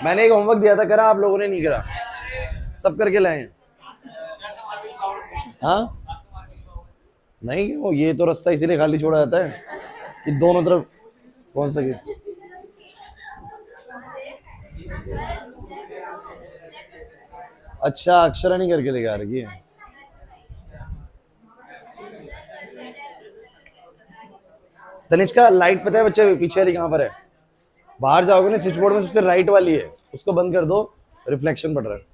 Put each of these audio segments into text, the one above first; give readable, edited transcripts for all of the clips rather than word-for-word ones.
मैंने एक होमवर्क दिया था, करा आप लोगों ने? नहीं करा, सब करके लाए हैं। हाँ नहीं, वो ये तो रास्ता इसीलिए खाली छोड़ा जाता है कि दोनों तरफ पहुंच सके। अच्छा, अक्षरा नहीं करके लेके आ रही है। तनिष्का, लाइट पता है बच्चे पीछे वाली कहाँ पर है? बाहर जाओगे ना, स्विच बोर्ड में सबसे राइट वाली है, उसको बंद कर दो, रिफ्लेक्शन पड़ रहा है।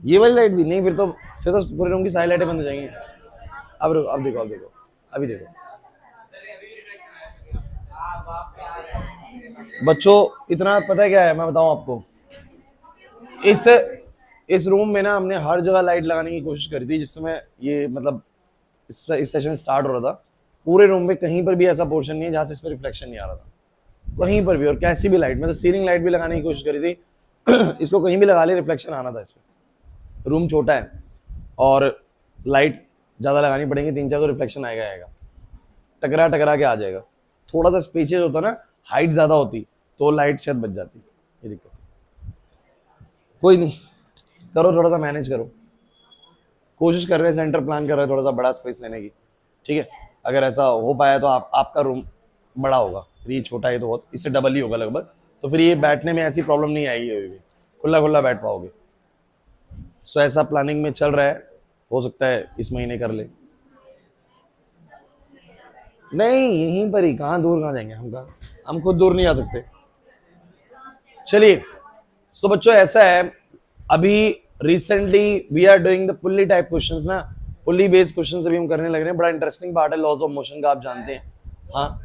ये वाली लाइट भी नहीं, फिर तो पूरे रूम की सारी लाइटें बंद हो जाएंगी। अब देखो, अभी देखो बच्चों, इतना पता है क्या है, मैं बताऊं आपको। इस रूम में ना हमने हर जगह लाइट लगाने की कोशिश करी थी, जिस समय ये मतलब इस सेशन स्टार्ट हो रहा था। पूरे रूम में कहीं पर भी ऐसा पोर्शन नहीं है जहां से इस पर रिफ्लेक्शन नहीं आ रहा था, कहीं पर भी। और कैसी भी लाइट, मतलब सीलिंग लाइट भी लगाने की कोशिश करी थी इसको कहीं भी लगा ले, रिफ्लेक्शन आना था इसमें। रूम छोटा है और लाइट ज़्यादा लगानी पड़ेगी, 3-4 तो रिफ्लेक्शन आएगा, टकरा के आ जाएगा। थोड़ा सा स्पेसियस होता ना, हाइट ज़्यादा होती तो लाइट शायद बच जाती, ये दिक्कत। कोई नहीं, करो थोड़ा सा मैनेज करो, कोशिश कर रहे हैं, सेंटर प्लान कर रहे हैं थोड़ा सा बड़ा स्पेस लेने की, ठीक है। अगर ऐसा हो पाया तो आपका रूम बड़ा होगा, ये छोटा है तो बहुत, इससे डबल ही होगा लगभग, तो फिर ये बैठने में ऐसी प्रॉब्लम नहीं आएगी, अभी भी खुला बैठ पाओगे। सो ऐसा प्लानिंग में चल रहा है, हो सकता है इस महीने कर ले। नहीं, यहीं पर ही, कहाँ दूर, कहाँ जाएंगे हम खुद दूर नहीं आ सकते। चलिए, सो बच्चों ऐसा है, अभी recently we are doing the pulley type questions ना, पुल्ली बेस्ड क्वेश्चंस अभी हम करने लग रहे हैं। बड़ा इंटरेस्टिंग पार्ट है लॉज ऑफ मोशन का, आप जानते हैं। हाँ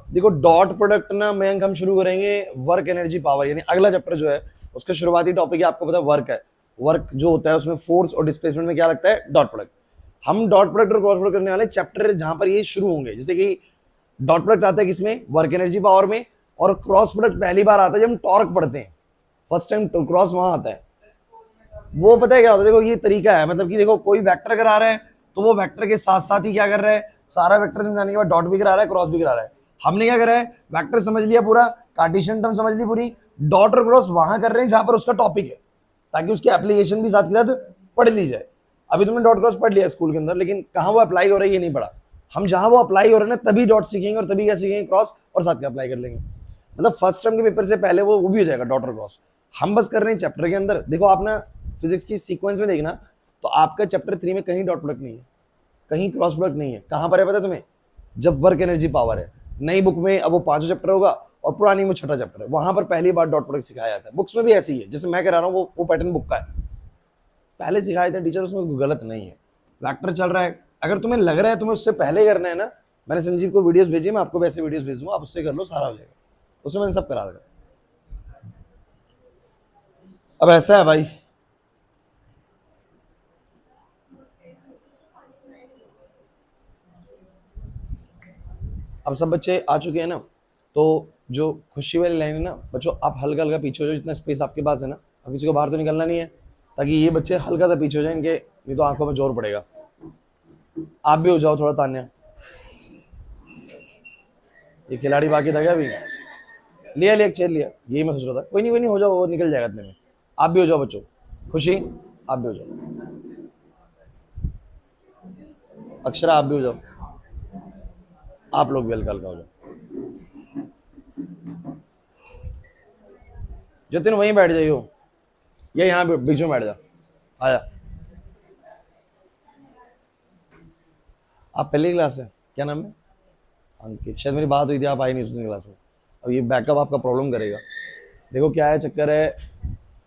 देखो, डॉट प्रोडक्ट ना मयंक हम शुरू करेंगे वर्क एनर्जी पावर, यानी अगला चैप्टर जो है उसका शुरुआती टॉपिक है, आपको पता है वर्क है। वर्क जो होता है उसमें फोर्स और डिस्प्लेसमेंट में क्या लगता है, डॉट प्रोडक्ट। हम डॉट प्रोडक्ट और क्रॉस प्रोडक्ट करने वाले चैप्टर जहां पर ये शुरू होंगे, जैसे कि डॉट प्रोडक्ट आता है किसमें, वर्क एनर्जी पावर में, और क्रॉस प्रोडक्ट पहली बार आता है जब हम टॉर्क पढ़ते हैं, फर्स्ट टाइम क्रॉस वहां आता है। वो पता है क्या होता है, देखो ये तरीका है, मतलब कि देखो कोई वेक्टर करा रहा है तो वो वेक्टर के साथ साथ ही क्या कर रहा है, सारा वेक्टर समझाने के बाद डॉट भी करा रहा है, क्रॉस भी करा रहा है। हमने क्या करा है, वेक्टर समझ लिया पूरा, कार्टेशियन टर्म समझ ली पूरी, डॉट और क्रॉस वहां कर रहे हैं जहां पर उसका टॉपिक है, ताकि उसकी एप्लीकेशन भी साथ के साथ पढ़ ली जाए। अभी तुमने डॉट क्रॉस पढ़ लिया स्कूल के अंदर, लेकिन कहाँ वो अप्लाई हो रहा है ये नहीं पढ़ा। हम जहां वो अप्लाई हो रहा है ना, तभी डॉट सीखेंगे और तभी क्या सीखेंगे, क्रॉस, और साथ के अप्लाई कर लेंगे। मतलब फर्स्ट टर्म के पेपर से पहले वो भी हो जाएगा डॉट और क्रॉस। हम बस कर रहे हैं चैप्टर के अंदर। देखो आप ना फिजिक्स की सीक्वेंस में देखना, तो आपका चैप्टर 3 में कहीं डॉट प्रोडक्ट नहीं है, कहीं क्रॉस प्रोडक्ट नहीं है। कहां पर है पता है तुम्हें, जब वर्क एनर्जी पावर है। नई बुक में अब वो 5वां चैप्टर होगा और पुरानी में 6ठा चैप्टर है, वहां पर पहली बार डॉट प्रोडक्ट सिखाया जाता है। बुक्स में भी ऐसी है, जैसे मैं कह रहा हूँ वो पैटर्न बुक का है, पहले सिखाया था टीचर, उसमें गलत नहीं है। वेक्टर चल रहा है, अगर तुम्हें लग रहा है तुम्हें उससे पहले करना है ना, मैंने संजीव को वीडियोस भेजी, मैं आपको वैसे वीडियोस भेज दूंगा, आप उससे कर लो, सारा हो जाएगा। उसमें मैंने सब करा रखा है। अब ऐसा है भाई, अब सब बच्चे आ चुके हैं ना, तो जो खुशी वाली लाइन है ना बच्चों, आप हल्का हल्का पीछे हो जाओ, जितना स्पेस आपके पास है ना, अब किसी को बाहर तो निकलना नहीं है, ताकि ये बच्चे हल्का सा पीछे हो जाए, इनके नहीं तो आंखों में जोर पड़ेगा। आप भी हो जाओ थोड़ा, तान्या, ये खिलाड़ी बाकी था क्या अभी, लिया एक चेयर लिया, यही मैं सोच रहा था। कोई नहीं हो जाओ, वो निकल जाएगा इतने में। आप भी हो जाओ बच्चों, खुशी आप भी हो जाओ, अक्षरा आप भी हो जाओ, आप लोग भी हल्का हल्का हो जाओ। जतिन वहीं बैठ जाइयो, या यहाँ बीच में बैठ जा, आया। आप पहली क्लास है, क्या नाम है, अंकित, शायद मेरी बात हुई थी, आप आई नहीं दूसरी क्लास में। अब ये बैकअप आपका प्रॉब्लम करेगा। देखो क्या है चक्कर है,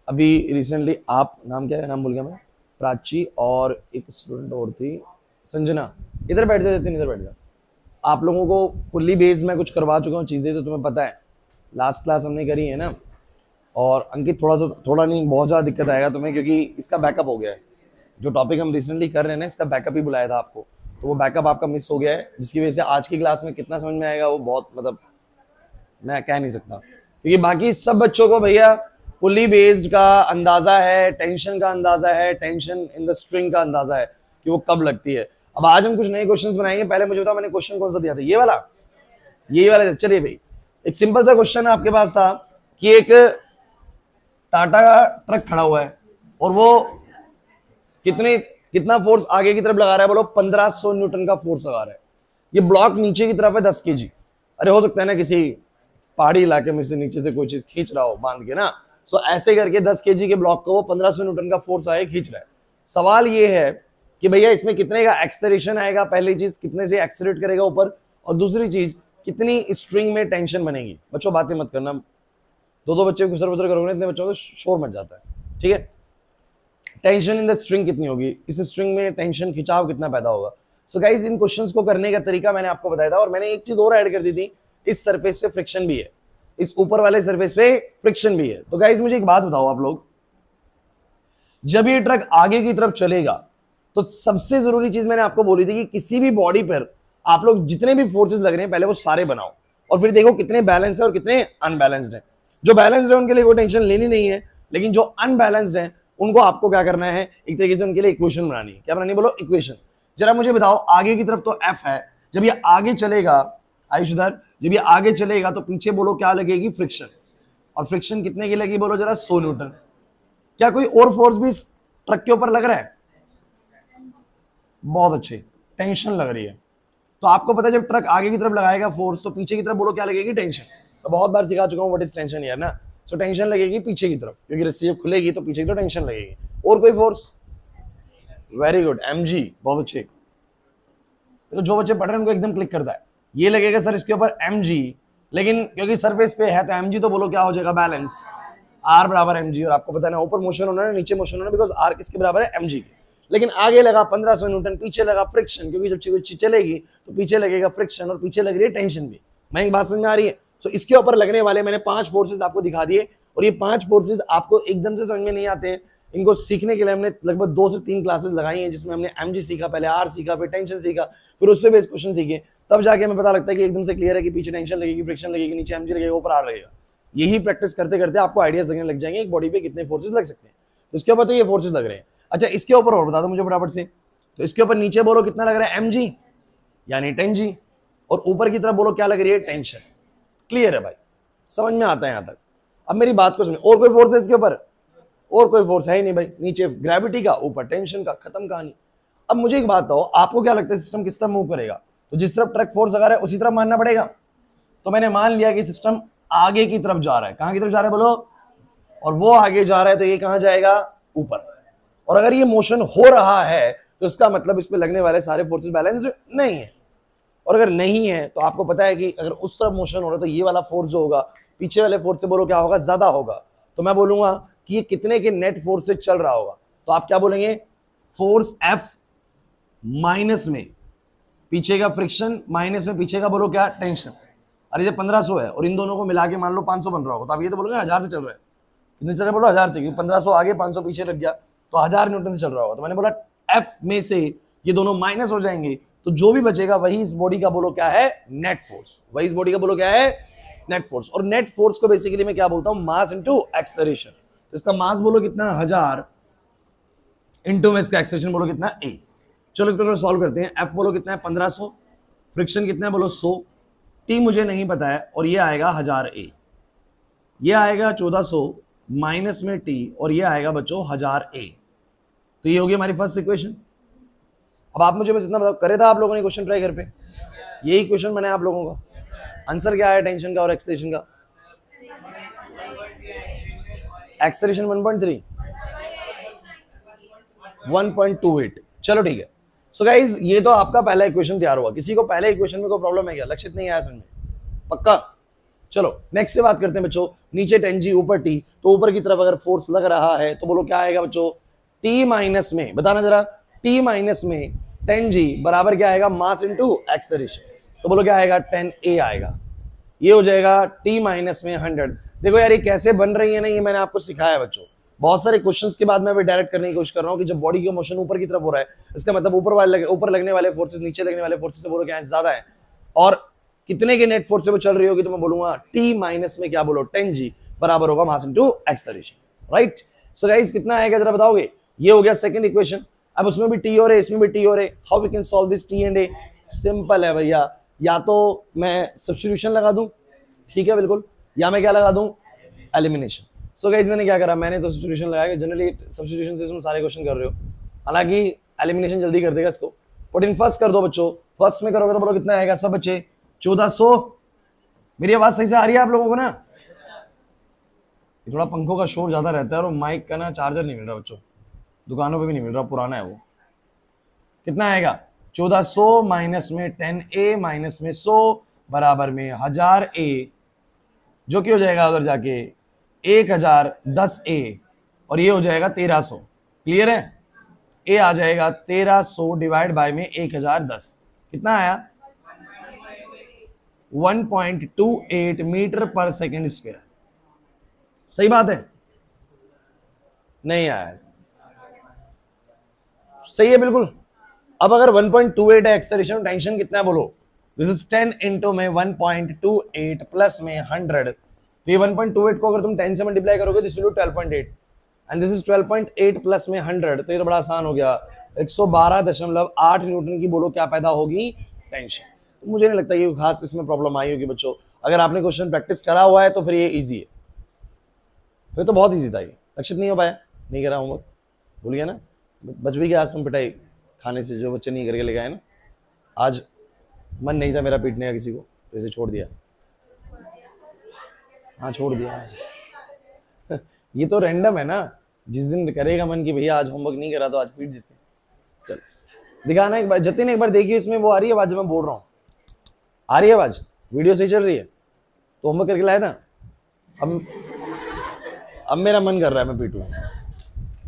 अभी रिसेंटली आप, नाम क्या है, नाम भूल गया मैं, प्राची और एक स्टूडेंट और थी संजना, इधर बैठ जा जतिन, इधर बैठ जा। आप लोगों को पुल्ली बेस में कुछ करवा चुका हूँ चीज़ें, तो तुम्हें पता है लास्ट क्लास हमने करी है ना। और अंकित थोड़ा नहीं बहुत ज़्यादा दिक्कत आएगा तुम्हें, क्योंकि इसका बैकअप हो गया है। जो टॉपिक हम रिसेंटली कर रहे हैं ना, इसका बैकअप ही बुलाया था आपको, तो वो बैकअप आपका मिस हो गया है, जिसकी वजह से आज की क्लास में कितना समझ में आएगा वो बहुत, मतलब मैं कह नहीं सकता, क्योंकि बाकी सब बच्चों को भैया पुली बेस्ड का अंदाजा है, टेंशन का अंदाजा है, टेंशन इन द स्ट्रिंग का अंदाजा है कि वो कब लगती है। अब आज हम कुछ नए क्वेश्चंस बनाएंगे। पहले मुझे बताओ मैंने क्वेश्चन कौन सा दिया था, ये वाला, ये वाला। चलिए भाई, एक सिंपल सा क्वेश्चन आपके पास था कि एक टाटा का ट्रक खड़ा हुआ है और वो कितना फोर्स आगे की तरफ लगा रहा है, बोलो 1500 न्यूटन का फोर्स लगा रहा है। ये ब्लॉक नीचे की तरफ है 10 kg। अरे हो सकता है ना किसी पहाड़ी इलाके में से नीचे से कोई चीज खींच रहा हो बांध के ना, सो ऐसे करके 10 kg के ब्लॉक को वो 1500 न्यूटन का फोर्स आए खींच रहा है। सवाल ये है कि भैया इसमें कितने का एक्सेलरेशन आएगा, पहली चीज कितने से एक्सेलरेट करेगा ऊपर, और दूसरी चीज कितनी स्ट्रिंग में टेंशन बनेगी। बच्चों बातें मत करना, दो बच्चे गुसर गुसर करोगे इतने बच्चों को शोर मच जाता है, ठीक है। टेंशन इन द स्ट्रिंग कितनी होगी, इस स्ट्रिंग में टेंशन खिंचाव कितना पैदा होगा। सो गाइस इन क्वेश्चंस को करने का तरीका मैंने आपको बताया था, और मैंने एक चीज और ऐड कर दी थी, इस सरफेस पे फ्रिक्शन भी है, इस ऊपर वाले सरफेस पे फ्रिक्शन भी है। तो गाइस मुझे एक बात बताओ आप लोग, जब ये ट्रक आगे की तरफ चलेगा तो सबसे जरूरी चीज मैंने आपको बोली थी कि किसी भी बॉडी पर आप लोग जितने भी फोर्सेस लग रहे हैं पहले वो सारे बनाओ और फिर देखो कितने बैलेंस है और कितने अनबैलेंस्ड है। जो बैलेंस्ड है उनके लिए वो टेंशन लेनी नहीं है, लेकिन जो अनबैलेंस्ड है उनको आपको क्या करना है, एक तरीके से उनके लिए इक्वेशन बनानी है। क्या बनानी, बोलो इक्वेशन। जरा मुझे बताओ, आगे की तरफ तो एफ है, जब ये आगे चलेगा आयुषधर, जब ये आगे चलेगा तो पीछे बोलो क्या लगेगी, फ्रिक्शन। और फ्रिक्शन कितने की लगी बोलो जरा, 100 न्यूटन। क्या कोई और फोर्स भी इस ट्रक के ऊपर लग रहा है? बहुत अच्छे, टेंशन लग रही है। तो आपको पता है जब ट्रक आगे की तरफ लगाएगा फोर्स तो पीछे की तरफ बोलो क्या लगेगी, टेंशन। तो बहुत बार सिखा चुका हूं व्हाट इज टेंशन यार ना। सो टेंशन लगेगी पीछे की तरफ, क्योंकि रस्सी जब खुलेगी तो पीछे की तरफ टेंशन लगेगी। और कोई फोर्स? वेरी गुड, mg, बहुत अच्छे। तो जो बच्चे पढ़ रहे हैं उनको एकदम क्लिक करता है, ये लगेगा सर इसके ऊपर mg, लेकिन क्योंकि सरफेस पे है तो mg तो बोलो क्या हो जाएगा, बैलेंस, r बराबर mg। और आपको पता है ना ऊपर मोशन होना है नीचे मोशन होना, बिकॉज r किसके बराबर है, mg के। लेकिन आगे लगा 1500 न्यूटन, पीछे लगा फ्रिक्शन, क्योंकि जब चीज चलेगी तो पीछे लगेगा फ्रिक्शन और पीछे लग रही है टेंशन भी। मैं एक बात समझ में आ रही है? तो इसके ऊपर लगने वाले मैंने 5 फोर्सेस आपको दिखा दिए, और ये 5 फोर्सेस आपको एकदम से समझ में नहीं आते हैं। इनको सीखने के लिए हमने लगभग 2 से 3 क्लासेस लगाई हैं, जिसमें हमने mg सीखा, पहले r सीखा, फिर टेंशन सीखा, फिर उस पे बेस क्वेश्चन सीखे, तब जाके हमें पता लगता है कि एकदम से क्लियर है कि पीछे टेंशन लगेगी, फ्रिक्शन लगेगी, नीचे mg लगेगा, ऊपर r लगेगा। यही प्रैक्टिस करते करते आपको आइडियाज लगने लग जाएंगे एक बॉडी पे कितने फोर्सेस लग सकते हैं। तो इसके ऊपर तो ये फोर्सेस लग रहे हैं। अच्छा इसके ऊपर और बता दो मुझे फटाफट से। तो इसके ऊपर नीचे बोलो कितना लग रहा है, mg यानी 10g, और ऊपर की तरफ बोलो क्या लग रही है, टेंशन। क्लियर है भाई, समझ में आता है यहां तक? अब मेरी बात को सुनिए, और कोई फोर्स है इसके ऊपर? और कोई फोर्स है ही नहीं भाई, नीचे ग्रेविटी का, ऊपर टेंशन का, खत्म कहानी। अब मुझे एक बात बताओ, आपको क्या लगता है सिस्टम किस तरफ मूव करेगा? तो जिस तरफ ट्रक फोर्स लगा रहा है उसी तरफ मानना पड़ेगा। तो मैंने मान लिया कि सिस्टम आगे की तरफ जा रहा है। कहां की तरफ जा रहा है बोलो? और वो आगे जा रहा है तो ये कहां जाएगा, ऊपर। और अगर ये मोशन हो रहा है तो इसका मतलब इस पे लगने वाले सारे फोर्सेस बैलेंस्ड नहीं है। और अगर नहीं है तो आपको पता है कि अगर उस तरफ मोशन हो रहा है तो ये वाला फोर्स जो होगा पीछे वाले फोर्स से बोलो क्या होगा, ज्यादा होगा। तो मैं बोलूंगा कि ये कितने के नेट फोर्स से चल रहा होगा। तो आप क्या बोलेंगे, फोर्स F माइनस में पीछे का फ्रिक्शन, माइनस में पीछे का बोलो क्या, टेंशन। अरे जब 1500 है और इन दोनों को मिला के मान लो 500 बन रहा होगा, तो आप ये तो बोलोगे 1000 से चल रहा है। कितने चल रहा है बोलो, 1000 से, क्योंकि 1500 आगे 500 पीछे लग गया तो 1000 न्यूटन से चल रहा होगा। तो मैंने बोला F में से ये दोनों माइनस हो जाएंगे तो जो भी बचेगा वही इस बॉडी का बोलो क्या है, नेट फोर्स। वही इस बॉडी का बोलो क्या है, नेट फोर्स। और नेट फोर्स को बेसिकली मैं क्या बोलता हूं, मास इनटू एक्सेलरेशन। तो इसका मास बोलो कितना, 1000, इनटू में इसका एक्सेलरेशन बोलो कितना, a। चलो इसको थोड़ा सॉल्व करते हैं। F बोलो कितना है, 1500, फ्रिक्शन कितना है बोलो 100, T मुझे नहीं पता है, और ये आएगा 1000 a, ये आएगा 1400 माइनस में T, और ये आएगा बच्चों 1000 a। तो ये होगी हमारी फर्स्ट इक्वेशन। अब आप मुझे बस इतना बताओ, करे था आप लोगों ने क्वेश्चन ट्राई घर पे? यही क्वेश्चन बना है आप लोगों का। आंसर क्या है टेंशन का और एक्सेलरेशन का? एक्सेलरेशन 1.3, 1.28। चलो ठीक है। सो गाइज ये तो आपका पहला इक्वेशन तैयार हुआ। किसी को पहले इक्वेशन में कोई प्रॉब्लम है क्या? लक्षित नहीं आया समझ में? पक्का? चलो नेक्स्ट से बात करते हैं बच्चों। नीचे 10g ऊपर t, तो ऊपर की तरफ अगर फोर्स लग रहा है तो बोलो क्या आएगा बच्चों, t माइनस में, बताना जरा, t माइनस में 10g बराबर क्या आएगा, मास इनटू एक्सेलरेशन। तो बोलो क्या आएगा, 10a आएगा। ये हो जाएगा t माइनस में 100। देखो यार ये कैसे बन रही है ना, ये मैंने आपको सिखाया बच्चों। बहुत सारे क्वेश्चंस के बाद मैं भी डायरेक्ट करने की कोशिश कर रहा हूँ कि जब बॉडी का मोशन ऊपर की तरफ हो रहा है इसका मतलब ऊपर लगने वाले फोर्सेस नीचे लगने वाले फोर्सेस से बोलो क्या है, ज्यादा है। और कितने के नेट फोर्स से वो चल रही होगी तो मैं बोलूंगा t माइनस में क्या बोलो, 10g, बराबर होगा mass into acceleration, right. So guys कितना आएगा जरा बताओगे। ये हो गया सेकंड इक्वेशन। अब उसमें भी टी और ए, इसमें भी टी और A, how we can solve this T and A. Simple है भैया, या तो मैं सब्स्टिट्यूशन लगा दूं, ठीक है बिल्कुल, या मैं क्या लगा दूं, एलिमिनेशन। सो गाइस मैंने क्या करा, मैंने तो सब्स्टिट्यूशन लगाया, जनरली सब्स्टिट्यूशन से तुम सारे क्वेश्चन कर रहे हो, हालांकि एलिमिनेशन जल्दी कर देगा इसको। पुट इन फर्स्ट कर दो बच्चों, फर्स्ट में करोगे तो बोलो कितना आएगा सब बच्चे, 1400। मेरी आवाज सही से आ रही है आप लोगों को ना। थोड़ा पंखों का शोर ज्यादा रहता है और माइक का ना चार्जर नहीं मिल रहा बच्चों, दुकानों पे भी नहीं मिल रहा, पुराना है वो। कितना आएगा 1400 माइनस में 10A माइनस में 100 बराबर में 1000A, जो कि हो जाएगा उधर जाके 1010A, और ये हो जाएगा 1300। क्लियर है, ए आ जाएगा 1300 डिवाइड बाय में 1010, कितना आया 1.28 मीटर पर सेकेंड स्क्वायर। सही बात है, नहीं आया, सही है बिल्कुल। अब अगर 1.28 है एक्सेलरेशन, टेंशन कितना है बोलो, दिस इज 10 इंटू में 1.28 प्लस में 100, तो ये 1.28 को अगर तुम 10 से मल्टीप्लाई करोगे this will be 12.8, and this is 12.8 plus में 100, तो ये तो बड़ा आसान हो गया, 112.8 न्यूटन की बोलो क्या पैदा होगी, टेंशन। तो मुझे नहीं लगता कि खास इसमें प्रॉब्लम आई होगी बच्चों, अगर आपने क्वेश्चन प्रैक्टिस करा हुआ है तो फिर ये इजी है, फिर तो बहुत इजी था ये। लक्षित नहीं हो पाया, नहीं करा होमवर्क, भूल गया ना, बच भी गया आज तुम पिटाई खाने से, जो बच्चे नहीं करके ले गए ना, आज मन नहीं था मेरा पीटने का किसी को, तो इसे छोड़ दिया, हाँ छोड़ दिया। ये तो रैंडम है ना, जिस दिन करेगा मन कि भैया आज होमवर्क नहीं करा तो आज पीट देते हैं, चल दिखाना एक बार, जतिन एक बार देखिए इसमें वो आ रही है आवाज, मैं बोल रहा हूँ आ रही है आवाज, वीडियो सही चल रही है, तो होमवर्क करके लाया था, अब मेरा मन कर रहा है मैं पीटूं।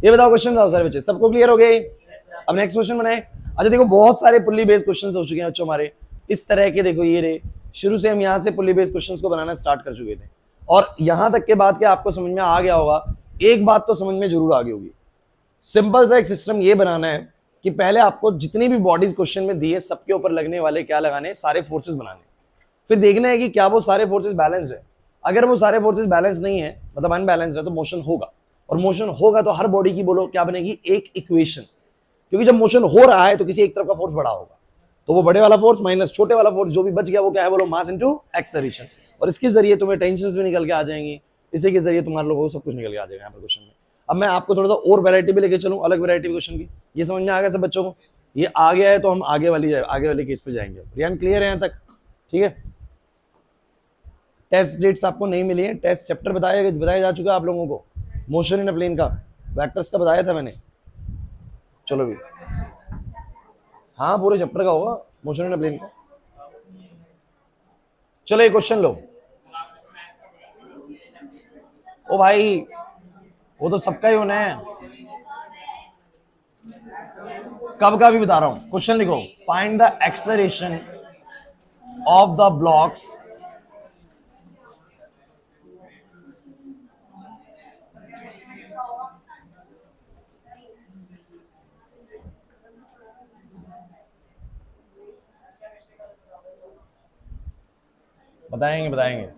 ये बताओ क्वेश्चन बताओ सारे बच्चे, सबको क्लियर हो गए। अब नेक्स्ट क्वेश्चन बनाए। अच्छा देखो बहुत सारे पुल्ली बेस्ड क्वेश्चंस हो चुके हैं बच्चों हमारे इस तरह के, देखो ये रे, शुरू से हम यहाँ से पुल्ली बेस्ड क्वेश्चंस को बनाना स्टार्ट कर चुके थे, और यहां तक के बाद क्या आपको समझ में आ गया होगा, एक बात तो समझ में जरूर आ गई होगी, सिंपल सा एक सिस्टम ये बनाना है कि पहले आपको जितनी भी बॉडीज क्वेश्चन में दी है सबके ऊपर लगने वाले क्या लगाने, सारे फोर्सेस बनाने, फिर देखना है कि क्या वो सारे फोर्सेस बैलेंस्ड है। अगर वो सारे फोर्सेस बैलेंस नहीं है, मतलब अनबैलेंस्ड है, तो मोशन होगा, और मोशन होगा तो हर बॉडी की बोलो क्या बनेगी, एक इक्वेशन, क्योंकि जब मोशन हो रहा है तो किसी एक तरफ का फोर्स बड़ा होगा, तो वो बड़े वाला फोर्स माइनस छोटे वाला फोर्स, जो भी बच गया वो क्या है बोलो, मास इनटू एक्सेलरेशन, और इसके जरिए तुम्हें टेंशंस भी निकल के आ जाएंगी, इसी के जरिए तुम्हारे लोगों को सब कुछ निकल के आ जाएगा यहाँ पर क्वेश्चन में। अब मैं आपको थोड़ा सा और वैरायटी भी लेके चलूं, अलग वैरायटी क्वेश्चन की, ये समझ में आ गया सब बच्चों को, ये आ गया है तो हम आगे वाली केस पे जाएंगे। रियान क्लियर है यहाँ तक, ठीक है। टेस्ट डेट्स आपको नहीं मिली है, टेस्ट चैप्टर बताया जा चुका है आप लोगों को, मोशन इन अ प्लेन का, वेक्टर्स का बताया था मैंने, चलो भी हाँ पूरे चैप्टर का होगा मोशन इन अ प्लेन का। चलो एक क्वेश्चन लो, ओ भाई वो तो सबका ही होना है, कब का भी बता रहा हूं, क्वेश्चन लिखो, find the acceleration of the blocks बताएंगे।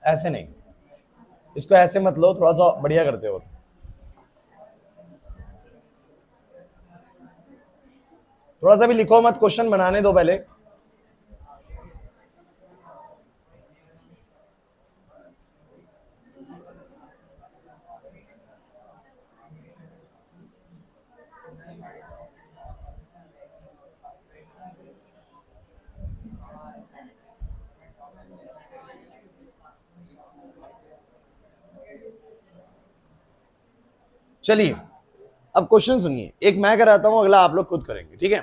ऐसे नहीं, इसको ऐसे मत लो, थोड़ा सा बढ़िया करते हो, थोड़ा सा भी लिखो मत, क्वेश्चन बनाने दो पहले। चलिए अब क्वेश्चन सुनिए, एक मैं कराता हूं, अगला आप लोग खुद करेंगे, ठीक है।